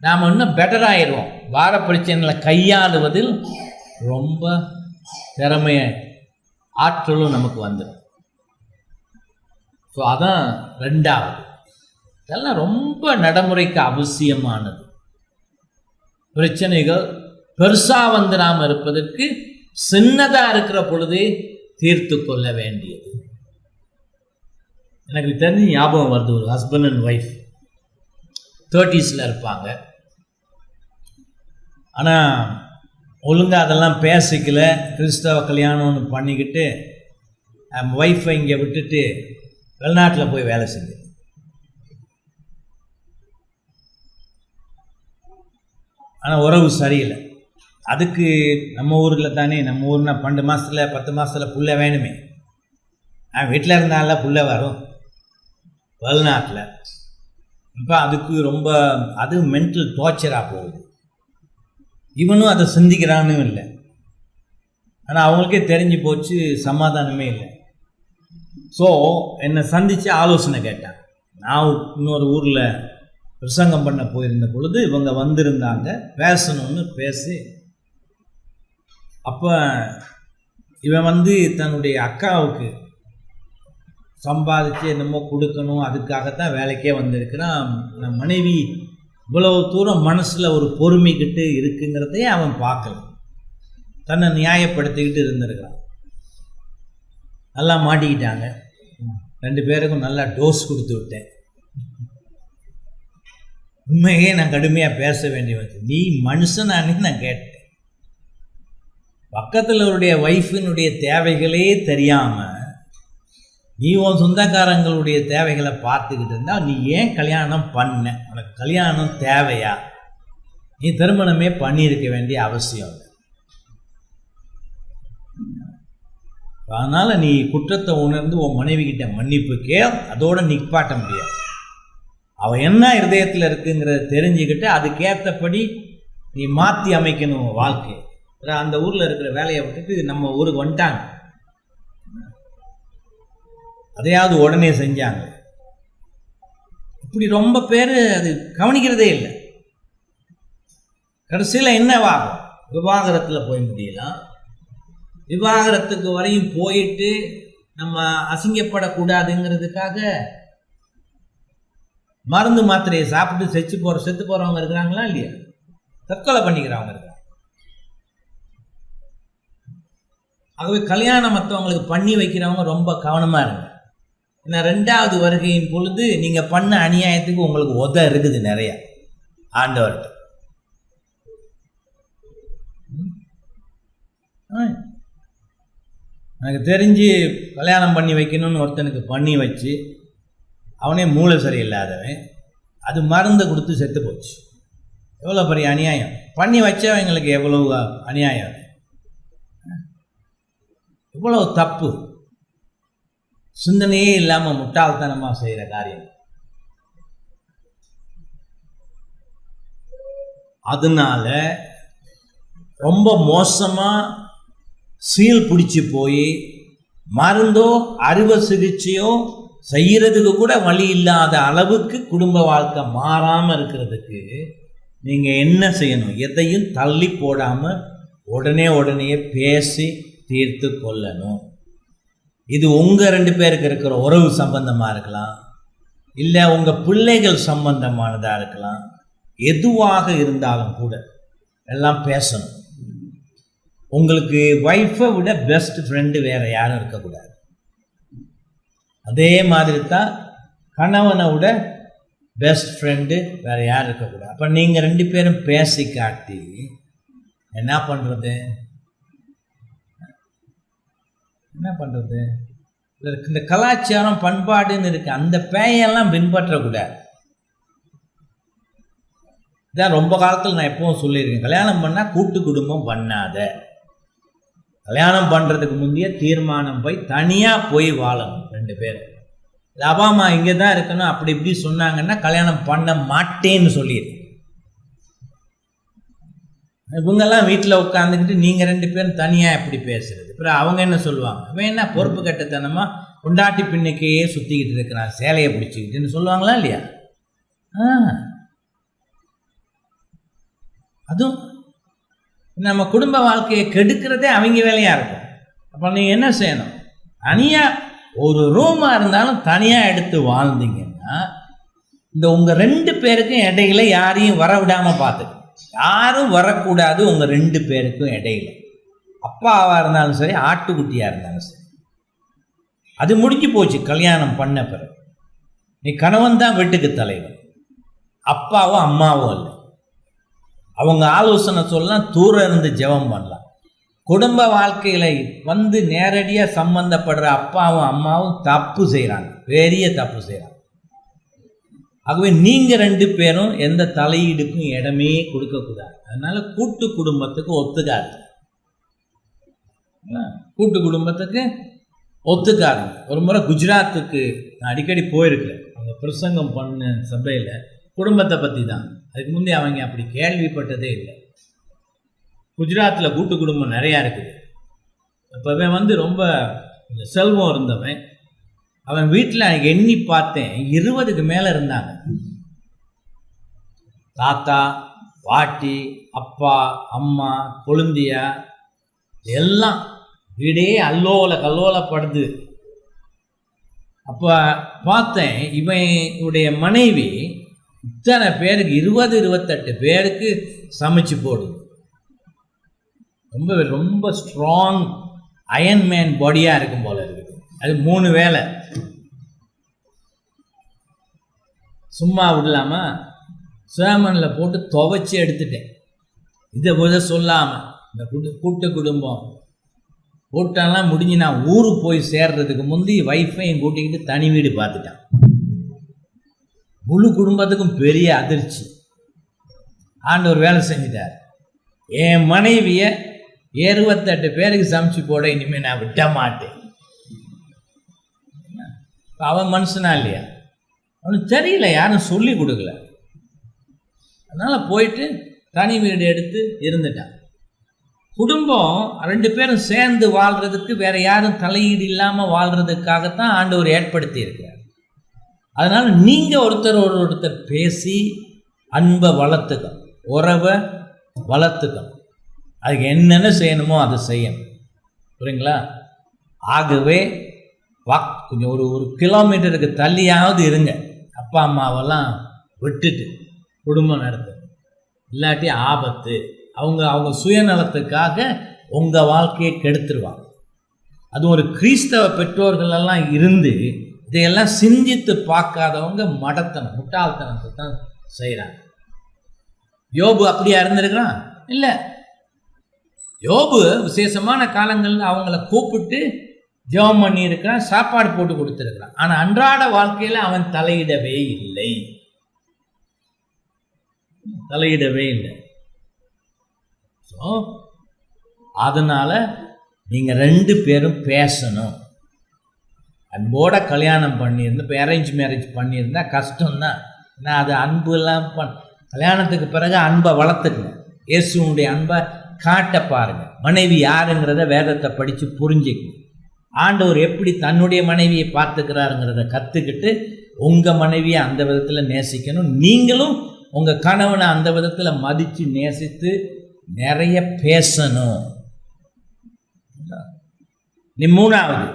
நாம் இன்னும் பெட்டர் ஆயிடுவோம். வார பிரச்சனைகளை கையாளுவதில் ரொம்ப திறமைய ஆற்றலும் நமக்கு வந்துடும். ஸோ அதான் 2வது. இதெல்லாம் ரொம்ப நடைமுறைக்கு அவசியமானது. பிரச்சனைகள் பெருசாக வந்துடாமல் இருப்பதற்கு சின்னதாக இருக்கிற பொழுதே தீர்த்து கொள்ள வேண்டியது. எனக்கு தெரிஞ்சு ஞாபகம் வருது, ஒரு ஹஸ்பண்ட் அண்ட் ஒய்ஃப் 30s இருப்பாங்க. ஆனால் ஒழுங்காக அதெல்லாம் பேசிக்கல, கிறிஸ்தவ கல்யாணம்னு பண்ணிக்கிட்டு ஒய்ஃபை இங்கே விட்டுட்டு வெளிநாட்டில் போய் வேலை செஞ்சு. ஆனால் உறவு சரியில்லை. அதுக்கு நம்ம ஊரில் தானே, நம்ம ஊர்னா 12 மாதத்தில் 10 மாதத்தில் புள்ள வேணுமே. வீட்டில் இருந்தால புள்ள வரும், வெளிநாட்டில் இப்போ அதுக்கு ரொம்ப அது மென்டல் டார்ச்சராக போகுது. இவனும் அதை சிந்திக்கிறான்னு இல்லை, ஆனால் அவங்களுக்கே தெரிஞ்சு போச்சு, சமாதானமே இல்லை. ஸோ என்னை சந்தித்து ஆலோசனை கேட்டான். நான் இன்னொரு ஊரில் பிரசங்கம் பண்ண போயிருந்த பொழுது இவங்க வந்திருந்தாங்க, பேசணும்னு பேசி, அப்போ இவன் வந்து தன்னுடைய அக்காவுக்கு சம்பாதிச்சு என்னமோ கொடுக்கணும், அதுக்காகத்தான் வேலைக்கே வந்திருக்கிறான். நம் மனைவி இவ்வளவு தூரம் மனசில் ஒரு பொறுமைக்கிட்டு இருக்குங்கிறதையே அவன் பார்க்கல, தன்னை நியாயப்படுத்திக்கிட்டு இருந்திருக்கிறான். நல்லா மாட்டிக்கிட்டாங்க. 2 பேருக்கும் நல்லா டோஸ் கொடுத்து விட்டேன். உண்மையே நான் கடுமையாக பேச வேண்டிய வந்து, நீ மனுஷனானு நான் கேட்டேன். பக்கத்தில் அவருடைய ஒய்ஃபினுடைய தேவைகளே தெரியாமல் நீ உன் சொந்தக்காரங்களுடைய தேவைகளை பார்த்துக்கிட்டு இருந்தால் நீ ஏன் கல்யாணம் பண்ண? உனக்கு கல்யாணம் தேவையா? நீ திருமணமே பண்ணியிருக்க வேண்டிய அவசியம் இல்லை. அதனால் நீ குற்றத்தை உணர்ந்து உன் மனைவி கிட்ட மன்னிப்பு அதோட நிப்பாட்ட முடியாது. அவள் என்ன இருதயத்தில் இருக்குங்கிறத தெரிஞ்சுக்கிட்டு அதுக்கேற்றபடி நீ மாற்றி அமைக்கணும் வாழ்க்கை. அந்த ஊரில் இருக்கிற வேலையை விட்டுட்டு நம்ம ஊருக்கு வந்துட்டாங்க, அதையாவது உடனே செஞ்சாங்க. இப்படி ரொம்ப பேர் அது கவனிக்கிறதே இல்லை. கடைசியில் என்னவாகும்? விவாகரத்தில் போய் முடியலாம். விவாகரத்துக்கு வரையும் போயிட்டு நம்ம அசிங்கப்படக்கூடாதுங்கிறதுக்காக மருந்து மாத்திரையை சாப்பிட்டு செத்து போகிறவங்க இருக்கிறாங்களா இல்லையா? தற்கொலை பண்ணிக்கிறவங்க இருக்கிறாங்க. ஆகவே கல்யாணம் மற்றவங்களுக்கு பண்ணி வைக்கிறவங்க ரொம்ப கவனமாக இருங்க. ஏன்னா 2வது வருகையின் பொழுது நீங்கள் பண்ண அநியாயத்துக்கு உங்களுக்கு இருக்குது நிறைய ஆண்டவர்கிட்ட. எனக்கு தெரிஞ்சு கல்யாணம் பண்ணி வைக்கணும்னு ஒருத்தனுக்கு பண்ணி வச்சு அவனே மூளை சரியில்லாதவன், அது மருந்து கொடுத்து செத்து போச்சு. எவ்வளோ பெரிய அநியாயம்! பண்ணி வச்சவங்களுக்கு எவ்வளவு அநியாயம், எவ்வளவு தப்பு! சிந்தனையே இல்லாமல் முட்டாள்தனமாக செய்கிற காரியம். அதனால ரொம்ப மோசமாக சீல் பிடிச்சி போய் மருந்தோ அறுவை சிகிச்சையோ செய்கிறதுக்கு கூட வழி இல்லாத அளவுக்கு குடும்ப வாழ்க்கை மாறாமல் இருக்கிறதுக்கு நீங்கள் என்ன செய்யணும்? எதையும் தள்ளி போடாமல் உடனே பேசி தீர்த்து கொள்ளணும். இது உங்கள் 2 பேருக்கு இருக்கிற உறவு சம்பந்தமாக இருக்கலாம், இல்லை உங்கள் பிள்ளைகள் சம்பந்தமானதாக இருக்கலாம். எதுவாக இருந்தாலும் கூட எல்லாம் பேசணும். உங்களுக்கு ஒய்ஃபை விட பெஸ்ட் ஃப்ரெண்டு வேறு யாரும் இருக்கக்கூடாது. அதே மாதிரி தான் கணவனை விட பெஸ்ட் ஃப்ரெண்டு வேறு யாரும் இருக்கக்கூடாது. அப்போ நீங்கள் 2 பேரும் பேசி காட்டி என்ன பண்ணுறது? இந்த கலாச்சாரம் பண்பாடுன்னு இருக்கு, அந்த பேயெல்லாம் பின்பற்றக்கூடாது. இதான் ரொம்ப காலத்தில் நான் எப்பவும் சொல்லியிருக்கேன், கல்யாணம் பண்ணால் கூட்டு குடும்பம் பண்ணாத. கல்யாணம் பண்ணுறதுக்கு முந்தைய தீர்மானம் போய் தனியாக போய் வாழணும் 2 பேர். அப்பா அம்மா இங்கே தான் இருக்கணும் அப்படி இப்படி சொன்னாங்கன்னா கல்யாணம் பண்ண மாட்டேன்னு சொல்லிடு. இவங்கெல்லாம் வீட்டில் உட்காந்துக்கிட்டு நீங்கள் 2 பேரும் தனியாக எப்படி பேசுறது? அப்புறம் அவங்க என்ன சொல்லுவாங்க? அவன் என்ன பொறுப்பு கட்டத்தனமாக கொண்டாட்டி பின்னுக்கையே சுற்றிக்கிட்டு இருக்கிறான், சேலையை பிடிச்சிக்கிட்டுன்னு சொல்லுவாங்களா இல்லையா? அதுவும் நம்ம குடும்ப வாழ்க்கையை கெடுக்கிறதே அவங்க வேலையாக இருக்கும். அப்போ நீங்கள் என்ன செய்யணும்? தனியாக ஒரு ரூமாக இருந்தாலும் தனியாக எடுத்து வாழ்ந்தீங்கன்னா இந்த உங்கள் 2 பேருக்கும் இடையில யாரையும் வர விடாமல் பார்த்துக்கணும். யாரும் வரக்கூடாது உங்கள் 2 பேருக்கும் இடையில. அப்பாவாக இருந்தாலும் சரி, ஆட்டுக்குட்டியாக இருந்தாலும் சரி. அது முடிஞ்சு போச்சு. கல்யாணம் பண்ண பிறகு நீ கணவன் தான் வீட்டுக்கு தலைவர், அப்பாவோ அம்மாவோ இல்லை. அவங்க ஆலோசனை சொல்லலாம், தூரம் இருந்து ஜெபம் பண்ணலாம். குடும்ப வாழ்க்கையில் வந்து நேரடியாக சம்பந்தப்படுற அப்பாவும் அம்மாவும் தப்பு செய்கிறாங்க, பெரிய தப்பு செய்கிறாங்க. ஆகவே நீங்கள் 2 பேரும் எந்த தலையீடுக்கும் இடமே கொடுக்கக்கூடாது. அதனால கூட்டு குடும்பத்துக்கு ஒத்துக்காது. கூட்டு குடும்பத்துக்கு ஒத்துக்காது. ஒரு முறை குஜராத்துக்கு நான் அடிக்கடி போயிருக்கேன். அவங்க பிரசங்கம் பண்ண சபையில் குடும்பத்தை பற்றி தான். அதுக்கு முந்தைய அவங்க அப்படி கேள்விப்பட்டதே இல்லை. குஜராத்தில் கூட்டு குடும்பம் நிறையா இருக்குது. அப்போவே வந்து ரொம்ப செல்வம் இருந்தவன். அவன் வீட்டில் எனக்கு எண்ணி பார்த்தேன், 20க்கு மேலே இருந்தாங்க. தாத்தா, பாட்டி, அப்பா, அம்மா, கொழுந்தியா எல்லாம். வீடே கல்லோலப்படுது. அப்போ பார்த்தேன், இவனுடைய மனைவி இத்தனை பேருக்கு 20-28 பேருக்கு சமைச்சு போடுது. ரொம்ப ஸ்ட்ராங் அயன்மேன் பாடியாக இருக்கும் போல இருக்குது. அது 3 வேளை சும்மா விடலாமா? சேமனில் போட்டு துவைச்சி எடுத்துட்டேன். இதை போத சொல்லாமல் இந்த கூட்டு குடும்பம் கூட்டம்லாம் முடிஞ்சு நான் ஊருக்கு போய் சேர்றதுக்கு முந்தி வைஃபையும் கூட்டிக்கிட்டு தனி வீடு பார்த்துட்டான். முழு குடும்பத்துக்கும் பெரிய அதிர்ச்சி. ஆண்டவர் வேலை செஞ்சிட்டார். என் மனைவியை 28 பேருக்கு சமைச்சு போட இனிமேல் நான் விட மாட்டேன். அவன் மனுஷனா இல்லையா? அவனுக்கு தெரியல, யாரும் சொல்லி கொடுக்கல. அதனால் போயிட்டு தனி வீடு எடுத்து இருந்துட்டான். குடும்பம் 2 பேரும் சேர்ந்து வாழ்கிறதுக்கு வேறு யாரும் தலையீடு இல்லாமல் வாழ்கிறதுக்காகத்தான் ஆண்டவர் ஏற்படுத்தி இருக்கிறார். அதனால் நீங்கள் ஒருத்தர் பேசி அன்பை வளர்த்துக்கணும், உறவை வளர்த்துக்கணும். அதுக்கு என்னென்ன செய்யணுமோ அதை செய்யணும். புரியுங்களா? ஆகவே கொஞ்சம் ஒரு கிலோமீட்டருக்கு தள்ளியாவது இருங்க. அப்பா அம்மாவெல்லாம் விட்டுட்டு குடும்பம் நடத்து, இல்லாட்டி ஆபத்து. அவங்க சுயநலத்துக்காக உங்கள் வாழ்க்கையை கெடுத்துருவாங்க. அது ஒரு கிறிஸ்தவ பெற்றோர்களெல்லாம் இருந்து இதையெல்லாம் சிந்தித்து பார்க்காதவங்க முட்டாள்தனத்தை தான் செய்கிறாங்க. யோபு அப்படியா இருந்திருக்கிறான்? இல்லை. யோபு விசேஷமான காலங்களில் அவங்கள கூப்பிட்டு ஜெபம் பண்ணியிருக்கிறான், சாப்பாடு போட்டு கொடுத்துருக்கிறான். ஆனால் அன்றாட வாழ்க்கையில் அவன் தலையிடவே இல்லை. ஸோ அதனால் நீங்கள் 2 பேரும் பேசணும். அன்போட கல்யாணம் பண்ணியிருந்தா, இப்போ அரேஞ்ச் மேரேஜ் பண்ணியிருந்தா கஷ்டம்தான். ஏன்னா அது அன்புலாம் கல்யாணத்துக்கு பிறகு அன்பை வளர்த்துக்கணும். இயேசுனுடைய அன்பை காட்ட பாருங்கள். மனைவி யாருங்கிறத வேதத்தை படித்து புரிஞ்சுக்கணும். ஆண்டவர் எப்படி தன்னுடைய மனைவியை பார்த்துக்கிறாருங்கிறத கற்றுக்கிட்டு உங்கள் மனைவியை அந்த விதத்தில் நேசிக்கணும். நீங்களும் உங்கள் கணவனை அந்த விதத்தில் மதித்து நேசித்து நிறைய பேசணும். 3வது,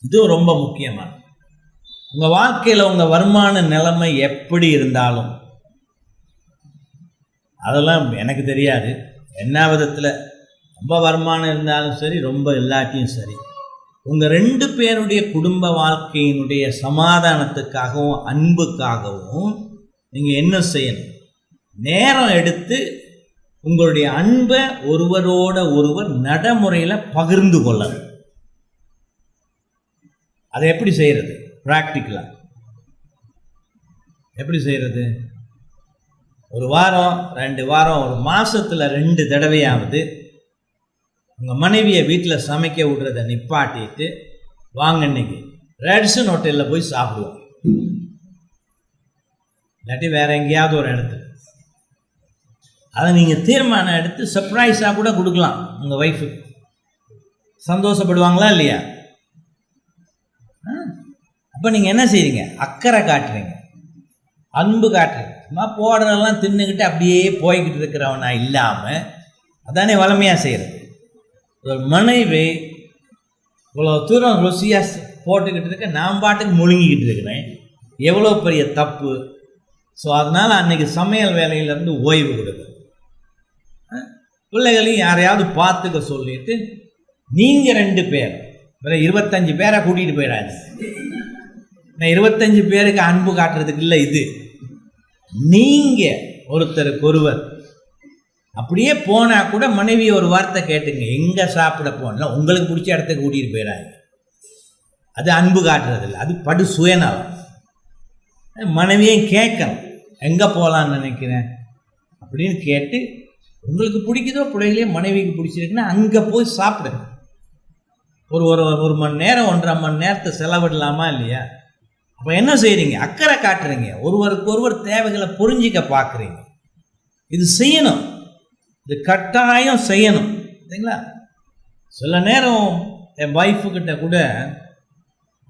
இதுவும் ரொம்ப முக்கியமானது. உங்கள் வாழ்க்கையில் உங்கள் வருமான நிலைமை எப்படி இருந்தாலும், அதெல்லாம் எனக்கு தெரியாது என்ன விதத்தில், ரொம்ப வருமானம் இருந்தாலும் சரி, ரொம்ப இல்லாட்டியும் சரி, உங்கள் 2 பேருடைய குடும்ப வாழ்க்கையினுடைய சமாதானத்துக்காகவும் அன்புக்காகவும் நீங்கள் என்ன செய்யணும்? நேரம் எடுத்து உங்களுடைய அன்பை ஒருவரோட ஒருவர் நடைமுறையில் பகிர்ந்து கொள்ளணும். அதை எப்படி செய்கிறது? ப்ராக்டிக்கலாக எப்படி செய்கிறது? ஒரு வாரம் 2 வாரம், ஒரு மாதத்தில் 2 தடவையாவது உங்கள் மனைவியை வீட்டில் சமைக்க விடுறத நிப்பாட்டிட்டு வாங்க இன்னைக்கு ரேடிசன் ஹோட்டலில் போய் சாப்பிடுவோம், இல்லாட்டி வேறு எங்கேயாவது ஒரு இடத்துல. அதை நீங்கள் தீர்மானம் எடுத்து சர்ப்ரைஸாக கூட கொடுக்கலாம். உங்கள் ஒய்ஃபுக்கு சந்தோஷப்படுவாங்களா இல்லையா? அப்போ நீங்கள் என்ன செய்றீங்க? அக்கறை காட்டுறீங்க, அன்பு காட்டுறீங்க. சும்மா போடுறதெல்லாம் தின்னுக்கிட்டு அப்படியே போய்கிட்டு இருக்கிறவனா இல்லாமல், அதானே வளமையாக செய்கிறது. ஒரு மனைவி இவ்வளோ தூரம் ருசியாக போட்டுக்கிட்டு இருக்க, நான் பாட்டுக்கு முழுங்கிக்கிட்டு இருக்கிறேன், எவ்வளோ பெரிய தப்பு. ஸோ அதனால் அன்றைக்கி சமையல் வேலையிலேருந்து ஓய்வு கொடுக்குது. பிள்ளைகளையும் யாரையாவது பார்த்துக்க சொல்லிட்டு நீங்கள் 2 பேர், வேறு 25 பேரை கூட்டிகிட்டு போயிடாது. நான் 25 பேருக்கு அன்பு காட்டுறதுக்கு இல்லை இது. நீங்கள் ஒருத்தருக்கு ஒருவர் அப்படியே போனால் கூட மனைவி ஒரு வார்த்தை கேட்டுங்க, எங்கே சாப்பிட போனால் உங்களுக்கு பிடிச்ச இடத்துக்கு கூட்டிகிட்டு போயிடாது. அது அன்பு காட்டுறதில்லை, அது படு சுயநலம். மனைவியும் கேட்கணும், எங்கே போகலான்னு நினைக்கிறேன் அப்படின்னு கேட்டு, உங்களுக்கு பிடிக்குதோ பிள்ளைகளே மனைவிக்கு பிடிச்சிருக்குன்னா அங்கே போய் சாப்பிடுங்க. ஒரு மணி நேரம் 1.5 மணி நேரத்தை செலவிடலாமா இல்லையா? அப்போ என்ன செய்கிறீங்க? அக்கறை காட்டுறீங்க, ஒருவருக்கு ஒருவர் தேவைகளை புரிஞ்சிக்க பார்க்குறீங்க. இது செய்யணும், இது கட்டாயம் செய்யணும். சரிங்களா? சில நேரம் என் ஒய்ஃபுக்கிட்ட கூட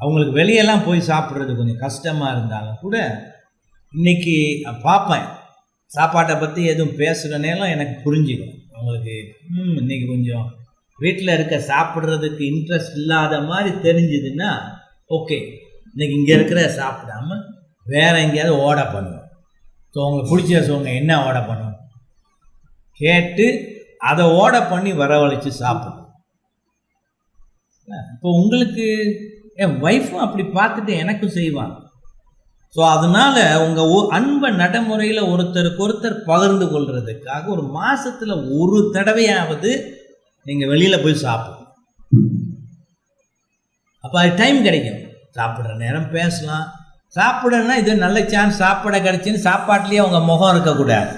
அவங்களுக்கு வெளியெல்லாம் போய் சாப்பிட்றது கொஞ்சம் கஷ்டமாக இருந்தாலும் கூட, இன்றைக்கி பார்ப்பேன் சாப்பாட்டை பற்றி எதுவும் பேசுகிற நேரம் எனக்கு புரிஞ்சுக்கும். அவங்களுக்கு இன்றைக்கி கொஞ்சம் வீட்டில் இருக்க சாப்பிட்றதுக்கு இன்ட்ரெஸ்ட் இல்லாத மாதிரி தெரிஞ்சுதுன்னா, ஓகே இன்றைக்கி இங்கே இருக்கிற சாப்பிடாம வேறு எங்கேயாவது ஆர்டர் பண்ணுவோம். ஸோ அவங்களுக்கு பிடிச்ச சொல்லுங்க, என்ன ஆர்டர் பண்ணுவோம் கேட்டு அதை ஆர்டர் பண்ணி வரவழைச்சி சாப்பிடுவோம். இப்போ உங்களுக்கு என் ஒய்ஃபும் அப்படி பார்த்துட்டு எனக்கும் செய்வாங்க. ஸோ அதனால உங்கள் அன்பை நடைமுறையில் ஒருத்தருக்கு ஒருத்தர் பகிர்ந்து கொள்றதுக்காக ஒரு மாதத்தில் ஒரு தடவையாவது நீங்கள் வெளியில் போய் சாப்பிடணும். அப்போ அது டைம் கிடைக்கும். சாப்பிட்ற நேரம் பேசலாம். சாப்பிடணும்னா இது நல்ல சான்ஸ், சாப்பிட கிடைச்சின்னு சாப்பாட்டுலேயே உங்கள் முகம் இருக்கக்கூடாது.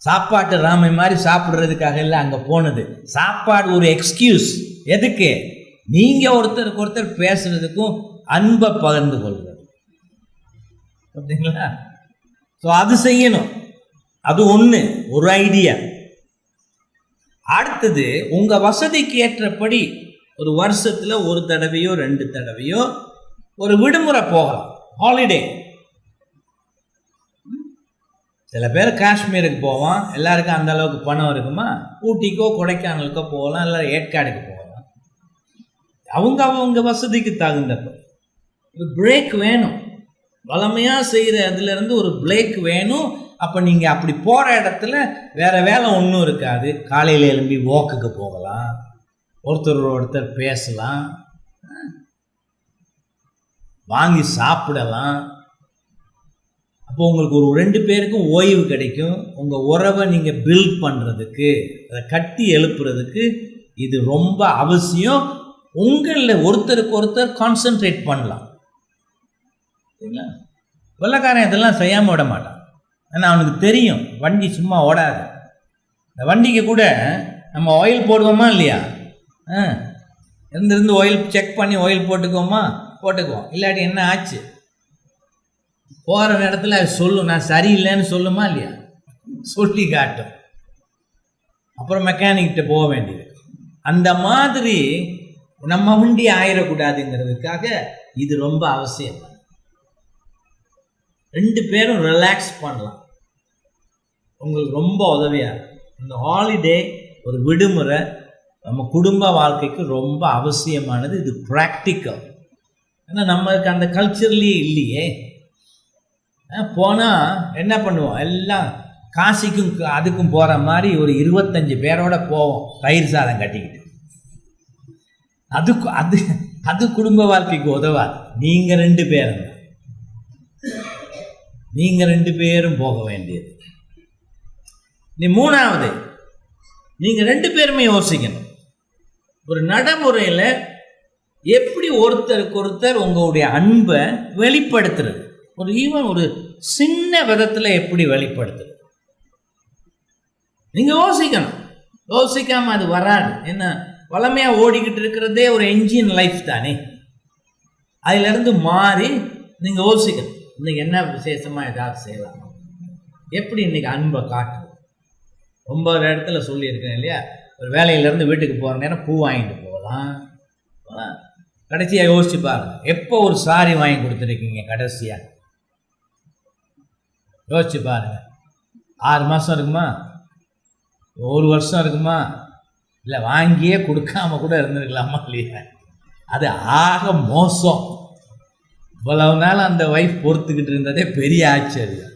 சாப்பாட்டு ராமை மாதிரி சாப்பிட்றதுக்காக இல்லை அங்கே போனது. சாப்பாடு ஒரு எக்ஸ்கியூஸ். எதுக்கு? நீங்கள் ஒருத்தருக்கு ஒருத்தர் பேசுறதுக்கும் அன்பை பகிர்ந்து கொள்வது. அப்படிங்களா? ஸோ அது செய்யணும். அது ஒன்று, ஒரு ஐடியா. அடுத்தது, உங்கள் வசதிக்கு ஏற்றபடி ஒரு வருஷத்தில் ஒரு தடவையோ 2 தடவையோ ஒரு விடுமுறை போகலாம், ஹாலிடே. சில பேர் காஷ்மீருக்கு போவான். எல்லாருக்கும் அந்த அளவுக்கு பணம் இருக்குமா? ஊட்டிக்கோ கொடைக்கானலுக்கோ போகலாம், இல்லை ஏற்காடுக்கு போகலாம். அவங்க வசதிக்கு தகுந்தப்ப ஒரு பிரேக் வேணும். வளமையாக செய்கிற அதுலேருந்து ஒரு பிரேக் வேணும். அப்போ நீங்கள் அப்படி போகிற இடத்துல வேறு வேலை ஒன்றும் இருக்காது. காலையில் எழும்பி வாக்குக்கு போகலாம், ஒருத்தர் பேசலாம், வாங்கி சாப்பிடலாம். அப்போ உங்களுக்கு ஒரு 2 பேருக்கும் ஓய்வு கிடைக்கும். உங்கள் உறவை நீங்கள் பில்ட் பண்ணுறதுக்கு, அதை கட்டி எழுப்புறதுக்கு இது ரொம்ப அவசியம். உங்களில் ஒருத்தருக்கு ஒருத்தர் கான்சென்ட்ரேட் பண்ணலாம். சரிங்களா? வெள்ளைக்காரன் இதெல்லாம் செய்யாமல் விட மாட்டான். ஏன்னா அவனுக்கு தெரியும் வண்டி சும்மா ஓடாது. இந்த வண்டிக்கு கூட நம்ம ஆயில் போடுவோமா இல்லையா? இருந்து ஆயில் செக் பண்ணி ஆயில் போட்டுக்குவோம். இல்லாட்டி என்ன ஆச்சு? போகிற நேரத்தில் அது சொல்லும், நான் சரியில்லைன்னு சொல்லுமா இல்லையா? சொல்லி காட்டும். அப்புறம் மெக்கானிக்கிட்ட போக வேண்டியது. அந்த மாதிரி நம்ம வண்டி ஆயிடக்கூடாதுங்கிறதுக்காக இது ரொம்ப அவசியம். 2 பேரும் ரிலாக்ஸ் பண்ணலாம். உங்களுக்கு ரொம்ப உதவியாக இருக்கும். இந்த ஹாலிடே, ஒரு விடுமுறை நம்ம குடும்ப வாழ்க்கைக்கு ரொம்ப அவசியமானது. இது ப்ராக்டிக்கல். ஏன்னா நம்மளுக்கு அந்த கல்ச்சர்லேயே இல்லையே. போனால் என்ன பண்ணுவோம்? எல்லாம் காசிக்கும் அதுக்கும் போகிற மாதிரி ஒரு 25 பேரோட போவோம், தயிர் சாதம் கட்டிக்கிட்டு. அது குடும்ப வாழ்க்கைக்கு உதவாது. நீங்கள் 2 பேரும் நீங்கள் 2 பேரும் போக வேண்டியது. நீ 3வது, நீங்கள் 2 பேருமே யோசிக்கணும். ஒரு நடைமுறையில் எப்படி ஒருத்தருக்கு ஒருத்தர் உங்களுடைய அன்பை வெளிப்படுத்துறது, ஒரு சின்ன விதத்தில் எப்படி வெளிப்படுத்துறது நீங்கள் யோசிக்கணும். யோசிக்காமல் அது வராது. என்ன, வளமையாக ஓடிக்கிட்டு இருக்கிறதே ஒரு என்ஜின் லைஃப் தானே. அதிலிருந்து மாறி நீங்கள் யோசிக்கணும், இன்னைக்கு என்ன விசேஷமாக ஏதாவது செய்யலாம், எப்படி இன்னைக்கு அன்பை காட்டுவோம். ரொம்ப இடத்துல சொல்லியிருக்கேன் இல்லையா? ஒரு வேலையிலேருந்து வீட்டுக்கு போகிற நேரம் பூ வாங்கிட்டு போகலாம். கடைசியாக யோசிச்சு பாருங்க, எப்போ ஒரு சாரி வாங்கி கொடுத்துருக்கீங்க கடைசியாக? யோசிச்சு பாருங்க. 6 மாதம் இருக்குமா? 1 வருஷம் இருக்குமா? இல்லை வாங்கியே கொடுக்காம கூட இருந்திருக்கலாமா இல்லையா? அது ஆக மோசம். இவ்வளவு நாள் அந்த வைஃப் பொறுத்துக்கிட்டு இருந்ததே பெரிய ஆச்சரியம்.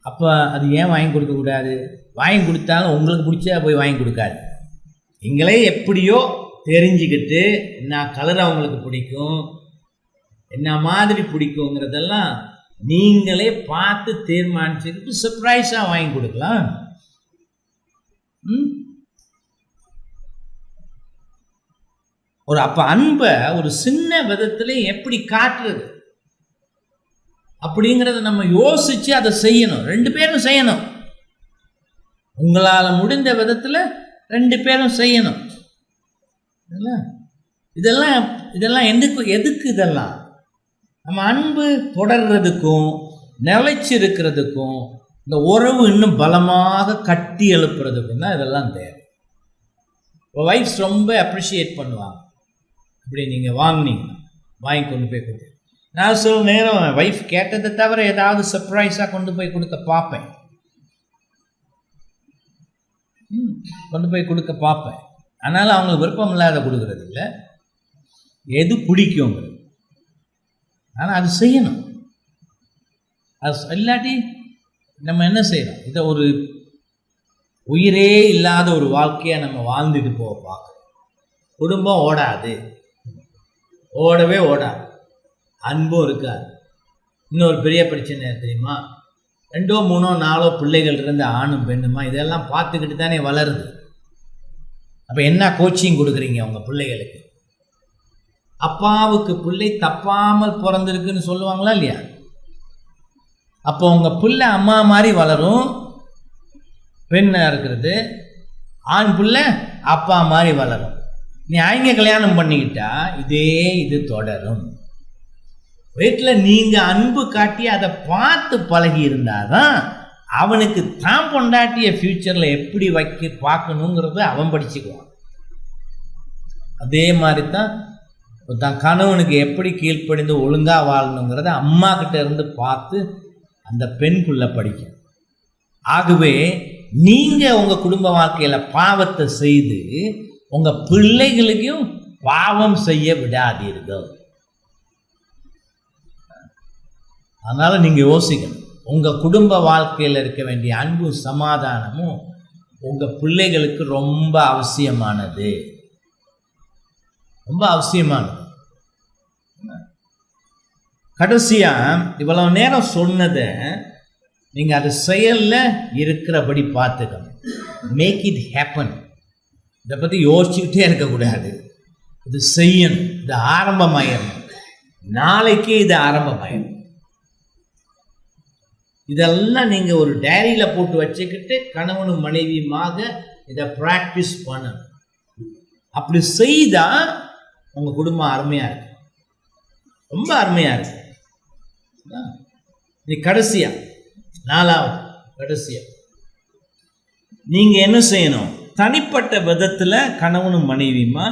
அப்போ அது ஏன் வாங்கி கொடுக்கக்கூடாது? வாங்கி கொடுத்தாலும் உங்களுக்கு பிடிச்சா போய் வாங்கி கொடுக்காது. நீங்களே எப்படியோ தெரிஞ்சுக்கிட்டு என்ன கலர் அவங்களுக்கு பிடிக்கும், என்ன மாதிரி பிடிக்குங்கிறதெல்லாம் நீங்களே பார்த்து தீர்மானிச்சுக்கிட்டு சர்ப்ரைஸாக வாங்கி கொடுக்கலாம். அப்போ அன்பை ஒரு சின்ன விதத்துல எப்படி காட்டுறது அப்படிங்கிறத நம்ம யோசிச்சு அதை செய்யணும். 2 பேரும் செய்யணும். உங்களால் முடிந்த விதத்தில் 2 பேரும் செய்யணும். இதெல்லாம் எதுக்கு? இதெல்லாம் நம்ம அன்பு தொடர்றதுக்கும் நிலைச்சிருக்கிறதுக்கும் இந்த உறவு இன்னும் பலமாக கட்டி எழுப்புறதுக்கும் தான் இதெல்லாம் தேவை. வைஃப்ஸ் ரொம்ப அப்ரிஷியேட் பண்ணுவாங்க. இப்படி நீங்கள் வாங்கி கொண்டு போய் கொடுத்து, நான் சில நேரம் வைஃப் கேட்டதை தவிர ஏதாவது சர்ப்ரைஸாக கொண்டு போய் கொடுக்க பார்ப்பேன். அதனால் அவங்களுக்கு விருப்பம் இல்லாத கொடுக்கறது இல்லை, எது பிடிக்குங்கிறது. ஆனால் அது செய்யணும். அது இல்லாட்டி நம்ம என்ன செய்யணும்? இதை ஒரு உயிரே இல்லாத ஒரு வாழ்க்கையை நம்ம வாழ்ந்துட்டு போக பார்க்கணும். குடும்பம் ஓடாது. ஓடவே ஓடாது, அன்பும் இருக்காது. இன்னொரு பெரிய பிரச்சனை தெரியுமா? 2 3 4 பிள்ளைகள் இருந்த ஆணும் பெண்ணுமா இதெல்லாம் பார்த்துக்கிட்டு தானே வளருது. அப்போ என்ன கோச்சிங் கொடுக்குறீங்க உங்கள் பிள்ளைகளுக்கு? அப்பாவுக்கு பிள்ளை தப்பாமல் பிறந்திருக்குன்னு சொல்லுவாங்களா இல்லையா? அப்போ உங்கள் பிள்ளை அம்மா மாதிரி வளரும், பெண்ணாக இருக்கிறது, ஆண் பிள்ளை அப்பா மாதிரி வளரும். நீ அவங்க கல்யாணம் பண்ணிக்கிட்டா இது தொடரும். வீட்டில் நீங்கள் அன்பு காட்டி அதை பார்த்து பழகி இருந்தாதான் அவனுக்கு தான் பொண்டாட்டிய ஃப்யூச்சரில் எப்படி பார்க்கணுங்கிறத அவன் படிச்சுக்குவான். அதே மாதிரி தான் தன் கணவனுக்கு எப்படி கீழ்ப்படிந்து ஒழுங்காக வாழணுங்கிறத அம்மா கிட்ட இருந்து பார்த்து அந்த பெண்குள்ள படிக்கும். ஆகவே நீங்கள் உங்கள் குடும்ப வாழ்க்கையில் பாவத்தை செய்து உங்கள் பிள்ளைகளுக்கும் பாவம் செய்ய விடாதீர்கள். அதனால் நீங்கள் யோசிக்கணும், உங்கள் குடும்ப வாழ்க்கையில் இருக்க வேண்டிய அன்பும் சமாதானமும் உங்கள் பிள்ளைகளுக்கு ரொம்ப அவசியமானது, ரொம்ப அவசியமானது. கடைசியாக இவ்வளவு நேரம் சொன்னதை நீங்கள் அது செயலில் இருக்கிறபடி பார்த்துக்கணும். Make it happen. இதை பற்றி யோசிச்சுக்கிட்டே இருக்கக்கூடாது. இது செய்யணும், இது ஆரம்பமாயிடணும், நாளைக்கே இது ஆரம்பமாயிடும். இதெல்லாம் நீங்கள் ஒரு டைரியில் போட்டு வச்சுக்கிட்டு கணவனும் மனைவியுமாக இதை ப்ராக்டிஸ் பண்ணணும். அப்படி செய்தால் உங்கள் குடும்பம் அருமையாக இருக்கு, ரொம்ப அருமையாக இருக்கு. நீ கடைசியாக 4வது கடைசியாக நீங்கள் என்ன செய்யணும்? தனிப்பட்ட விதத்தில் கணவனும் மனைவியுமா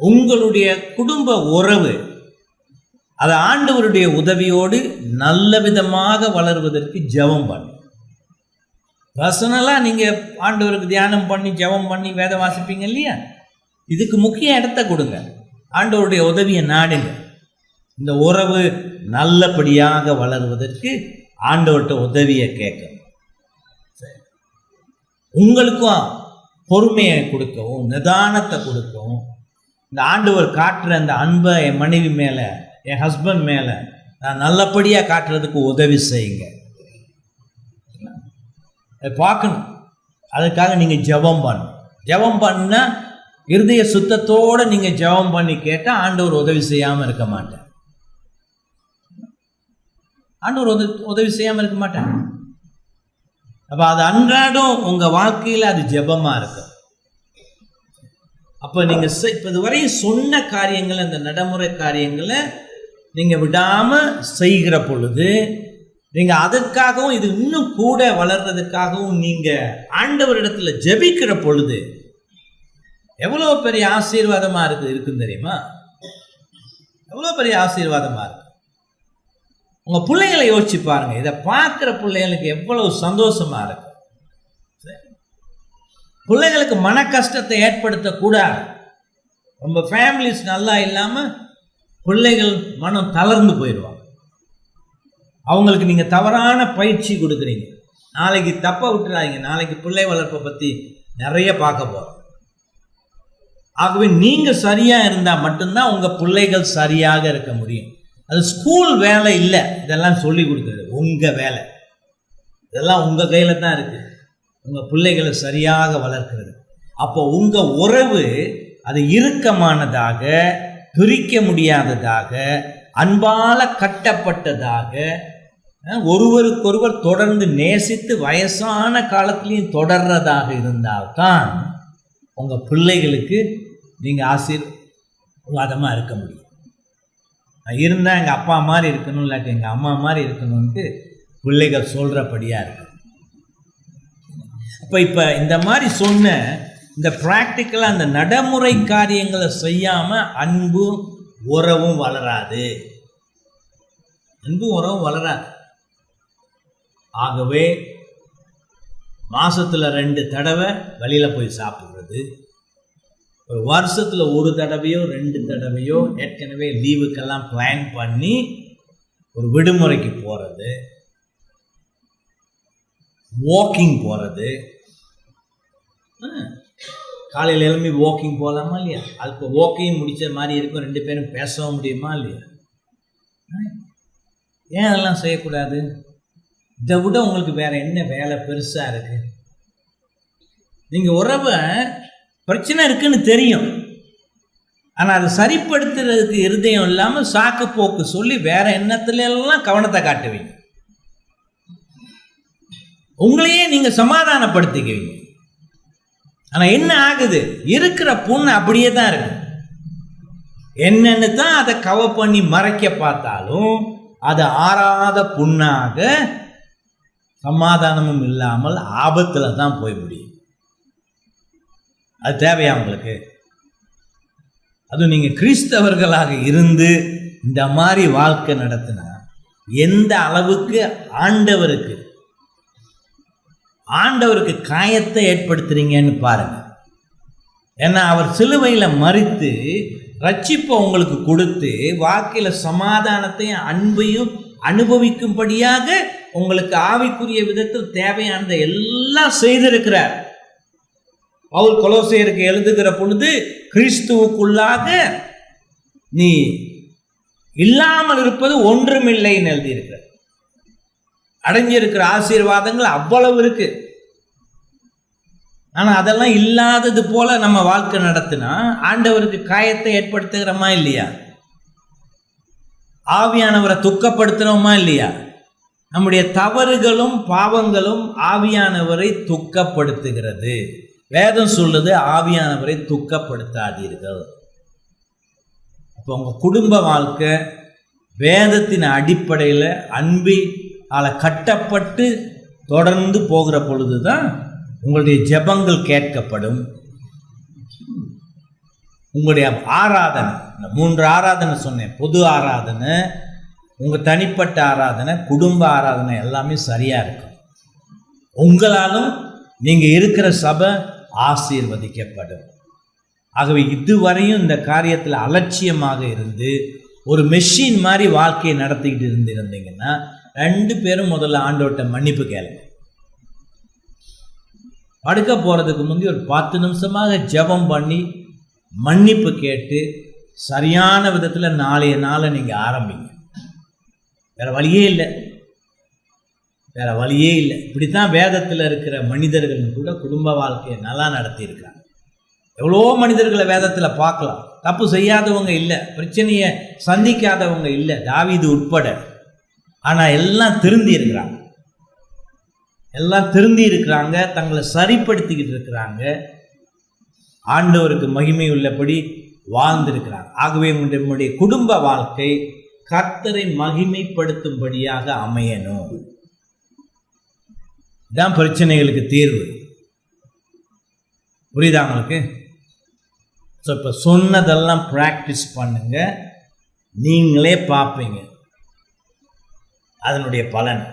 உங்களுடைய குடும்ப உறவு அதை ஆண்டவருடைய உதவியோடு நல்ல விதமாக வளர்வதற்கு ஜெபம் பண்ணு. பர்சனலாக நீங்கள் ஆண்டவருக்கு தியானம் பண்ணி ஜெபம் பண்ணி வேத வாசிப்பீங்க இல்லையா? இதுக்கு முக்கிய இடத்த கொடுங்க, ஆண்டவருடைய உதவியை நாடுங்க. இந்த உறவு நல்லபடியாக வளருவதற்கு ஆண்டவர்கிட்ட உதவியை கேட்கணும். உங்களுக்கும் பொறுமையை கொடுக்கவும் நிதானத்தை கொடுக்கவும் இந்த ஆண்டவர் காட்டுற அந்த அன்பை என் மனைவி மேலே என் ஹஸ்பண்ட் மேலே நான் நல்லபடியாக காட்டுறதுக்கு உதவி செய்யுங்க. அதை பார்க்கணும். அதுக்காக நீங்கள் ஜெபம் பண்ணணும். ஜெபம் பண்ணால் இருதய சுத்தத்தோடு நீங்கள் ஜெபம் பண்ணி கேட்டால் ஆண்டவர் உதவி செய்யாமல் இருக்க மாட்டார். ஆண்டவர் உதவி செய்யாமல் இருக்க மாட்டார். அப்போ அது அன்றாடம் உங்கள் வாழ்க்கையில் அது ஜெபமாக இருக்கும். அப்போ நீங்கள் இப்போ இதுவரையும் சொன்ன காரியங்களை, அந்த நடைமுறை காரியங்களை நீங்கள் விடாமல் செய்கிற பொழுது, நீங்கள் அதற்காகவும் இது இன்னும் கூட வளர்றதுக்காகவும் நீங்கள் ஆண்டவரிடத்தில் ஜெபிக்கிற பொழுது எவ்வளோ பெரிய ஆசீர்வாதமாக இருக்குன்னு தெரியுமா? எவ்வளோ பெரிய ஆசீர்வாதமாக இருக்கு. உங்கள் பிள்ளைகளை யோசிச்சு பாருங்கள். இதை பார்க்குற பிள்ளைகளுக்கு எவ்வளவு சந்தோஷமாக இருக்கும். பிள்ளைகளுக்கு மன கஷ்டத்தை ஏற்படுத்தக்கூடாது. ரொம்ப ஃபேமிலிஸ் நல்லா இல்லாமல் பிள்ளைகள் மனம் தளர்ந்து போயிடுவாங்க. அவங்களுக்கு நீங்கள் தவறான பயிற்சி கொடுக்குறீங்க. நாளைக்கு தப்ப விட்டுறாதீங்க. நாளைக்கு பிள்ளை வளர்ப்பை பற்றி நிறைய பார்க்க போகிறோம். ஆகவே நீங்கள் சரியாக இருந்தால் மட்டும்தான் உங்கள் பிள்ளைகள் சரியாக இருக்க முடியும். அது ஸ்கூல் வேலை இல்லை, இதெல்லாம் சொல்லி கொடுக்குறது உங்கள் வேலை. இதெல்லாம் உங்கள் கையில் தான் இருக்குது, உங்கள் பிள்ளைகளை சரியாக வளர்க்கிறது. அப்போ உங்கள் உறவு அது இறுக்கமானதாக, பிரிக்க முடியாததாக, அன்பால கட்டப்பட்டதாக, ஒருவருக்கொருவர் தொடர்ந்து நேசித்து வயசான காலத்திலையும் தொடர்றதாக இருந்தால்தான் உங்கள் பிள்ளைகளுக்கு நீங்கள் ஆசீர்வாதமாக இருக்க முடியும். இருந்தால் எங்கள் அப்பா மாதிரி இருக்கணும், இல்லாட்டி எங்கள் அம்மா மாதிரி இருக்கணும்ன்ட்டு பிள்ளைகள் சொல்கிறபடியாக இருக்கு. இப்போ இந்த மாதிரி சொன்ன இந்த ப்ராக்டிக்கலாக அந்த நடைமுறை காரியங்களை செய்யாமல் அன்பும் உறவும் வளராது. அன்பும் உறவும் வளராது. ஆகவே மாதத்தில் 2 தடவை வெளியில் போய் சாப்பிட்றது, ஒரு வருஷத்தில் 1 தடவையோ 2 தடவையோ ஏற்கனவே லீவுக்கெல்லாம் பிளான் பண்ணி ஒரு விடுமுறைக்கு போகிறது, வாக்கிங் போகிறது, காலையில் எழும்பி வாக்கிங் போகலாமா இல்லையா? அது இப்போ வாக்கிங் முடித்த மாதிரி இருக்கும், 2 பேரும் பேசவும் முடியுமா இல்லையா? ஏன் அதெல்லாம் செய்யக்கூடாது? இதை விட உங்களுக்கு வேற என்ன வேலை பெருசாக இருக்கு? நீங்கள் உறவை பிரச்சனை இருக்குன்னு தெரியும், ஆனால் அதை சரிப்படுத்துறதுக்கு இருதயம் இல்லாமல் சாக்கு போக்கு சொல்லி வேற எண்ணத்துல எல்லாம் கவனத்தை காட்டுவீங்க. உங்களையே நீங்கள் சமாதானப்படுத்திக்குவீங்க. ஆனால் என்ன ஆகுது? இருக்கிற புண்ணு அப்படியே தான் இருக்கு. என்னன்னு தான் அதை கவர் பண்ணி மறைக்க பார்த்தாலும் அது ஆறாத புண்ணாக சமாதானமும் இல்லாமல் ஆபத்தில் தான் போய் முடியும். அது தேவையா உங்களுக்கு? அதுவும் நீங்கள் கிறிஸ்தவர்களாக இருந்து இந்த மாதிரி வாழ்க்கை நடத்தினா எந்த அளவுக்கு ஆண்டவருக்கு காயத்தை ஏற்படுத்துறீங்கன்னு பாருங்க. ஏன்னா அவர் சிலுவையில் மரித்து ரட்சிப்பை உங்களுக்கு கொடுத்து வாழ்க்கையில் சமாதானத்தையும் அன்பையும் அனுபவிக்கும்படியாக உங்களுக்கு ஆவிக்குரிய விதத்தில் தேவையானதை எல்லாம் செய்திருக்கிறார். பவுல் கொலோசையருக்கு எழுதுகிற பொழுது கிறிஸ்துவுக்குள்ளாக நீ இல்லாமல் இருப்பது ஒன்றுமில்லைன்னு எழுதியிருக்கிறார். அடைஞ்சிருக்கிற ஆசீர்வாதங்கள் அவ்வளவு இருக்கு. ஆனால் அதெல்லாம் இல்லாதது போல நம்ம வாழ்க்கை நடத்தினா ஆண்டவருக்கு காயத்தை ஏற்படுத்துகிறோமா இல்லையா? ஆவியானவரை துக்கப்படுத்துகிறோமா இல்லையா? நம்முடைய தவறுகளும் பாவங்களும் ஆவியானவரை துக்கப்படுத்துகிறது. வேதம் சொல்லுது ஆவியானவரை துக்கப்படுத்தாதீர்கள். அப்போ உங்கள் குடும்ப வாழ்க்கை வேதத்தின் அடிப்படையில் அன்பில் கட்டப்பட்டு தொடர்ந்து போகிற பொழுது தான் உங்களுடைய ஜெபங்கள் கேட்கப்படும். உங்களுடைய ஆராதனை, இந்த 3 ஆராதனை சொன்னேன், பொது ஆராதனை, உங்கள் தனிப்பட்ட ஆராதனை, குடும்ப ஆராதனை எல்லாமே சரியாக இருக்கும். உங்களாலும் நீங்கள் இருக்கிற சபை ஆசீர்வதிக்கப்படும். ஆகவே இதுவரையும் இந்த காரியத்தில் அலட்சியமாக இருந்து ஒரு மெஷின் மாதிரி வாழ்க்கையை நடத்திக்கிட்டு இருந்தீங்கன்னா 2 பேரும் முதல்ல ஆண்டவர்கிட்ட மன்னிப்பு கேளுங்க. படுக்க போகிறதுக்கு முந்தி ஒரு 10 நிமிஷமாக ஜெபம் பண்ணி மன்னிப்பு கேட்டு சரியான விதத்தில் நாளைய நாளை நீங்கள் ஆரம்பிங்க. வேற வழியே இல்லை. இப்படித்தான் வேதத்தில் இருக்கிற மனிதர்கள் கூட குடும்ப வாழ்க்கையை நல்லா நடத்தியிருக்காங்க. எவ்வளோ மனிதர்களை வேதத்தில் பார்க்கலாம். தப்பு செய்யாதவங்க இல்லை, பிரச்சனையை சந்திக்காதவங்க இல்லை, தாவீது உட்பட. ஆனால் எல்லாம் திருந்தி இருக்கிறாங்க, தங்களை சரிப்படுத்திக்கிட்டு இருக்கிறாங்க, ஆண்டவருக்கு மகிமை உள்ளபடி வாழ்ந்திருக்கிறாங்க. ஆகவே நம்முடைய குடும்ப வாழ்க்கை கர்த்தரை மகிமைப்படுத்தும்படியாக அமையணும். இதான் பிரச்சனைகளுக்கு தீர்வு. புரியுதா உங்களுக்கு? ஸோ இப்போ சொன்னதெல்லாம் ப்ராக்டிஸ் பண்ணுங்க, நீங்களே பார்ப்பீங்க அதனுடைய பலன்.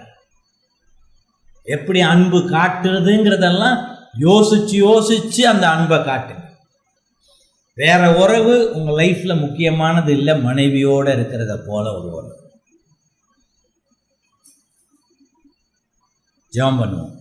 எப்படி அன்பு காட்டுறதுங்கிறதெல்லாம் யோசிச்சு அந்த அன்பை காட்டுங்க. வேற உறவு உங்கள் லைஃப்பில் முக்கியமானது இல்லை, மனைவியோடு இருக்கிறத போல ஒரு உறவு. ஜெபம் பண்ணுவோம்.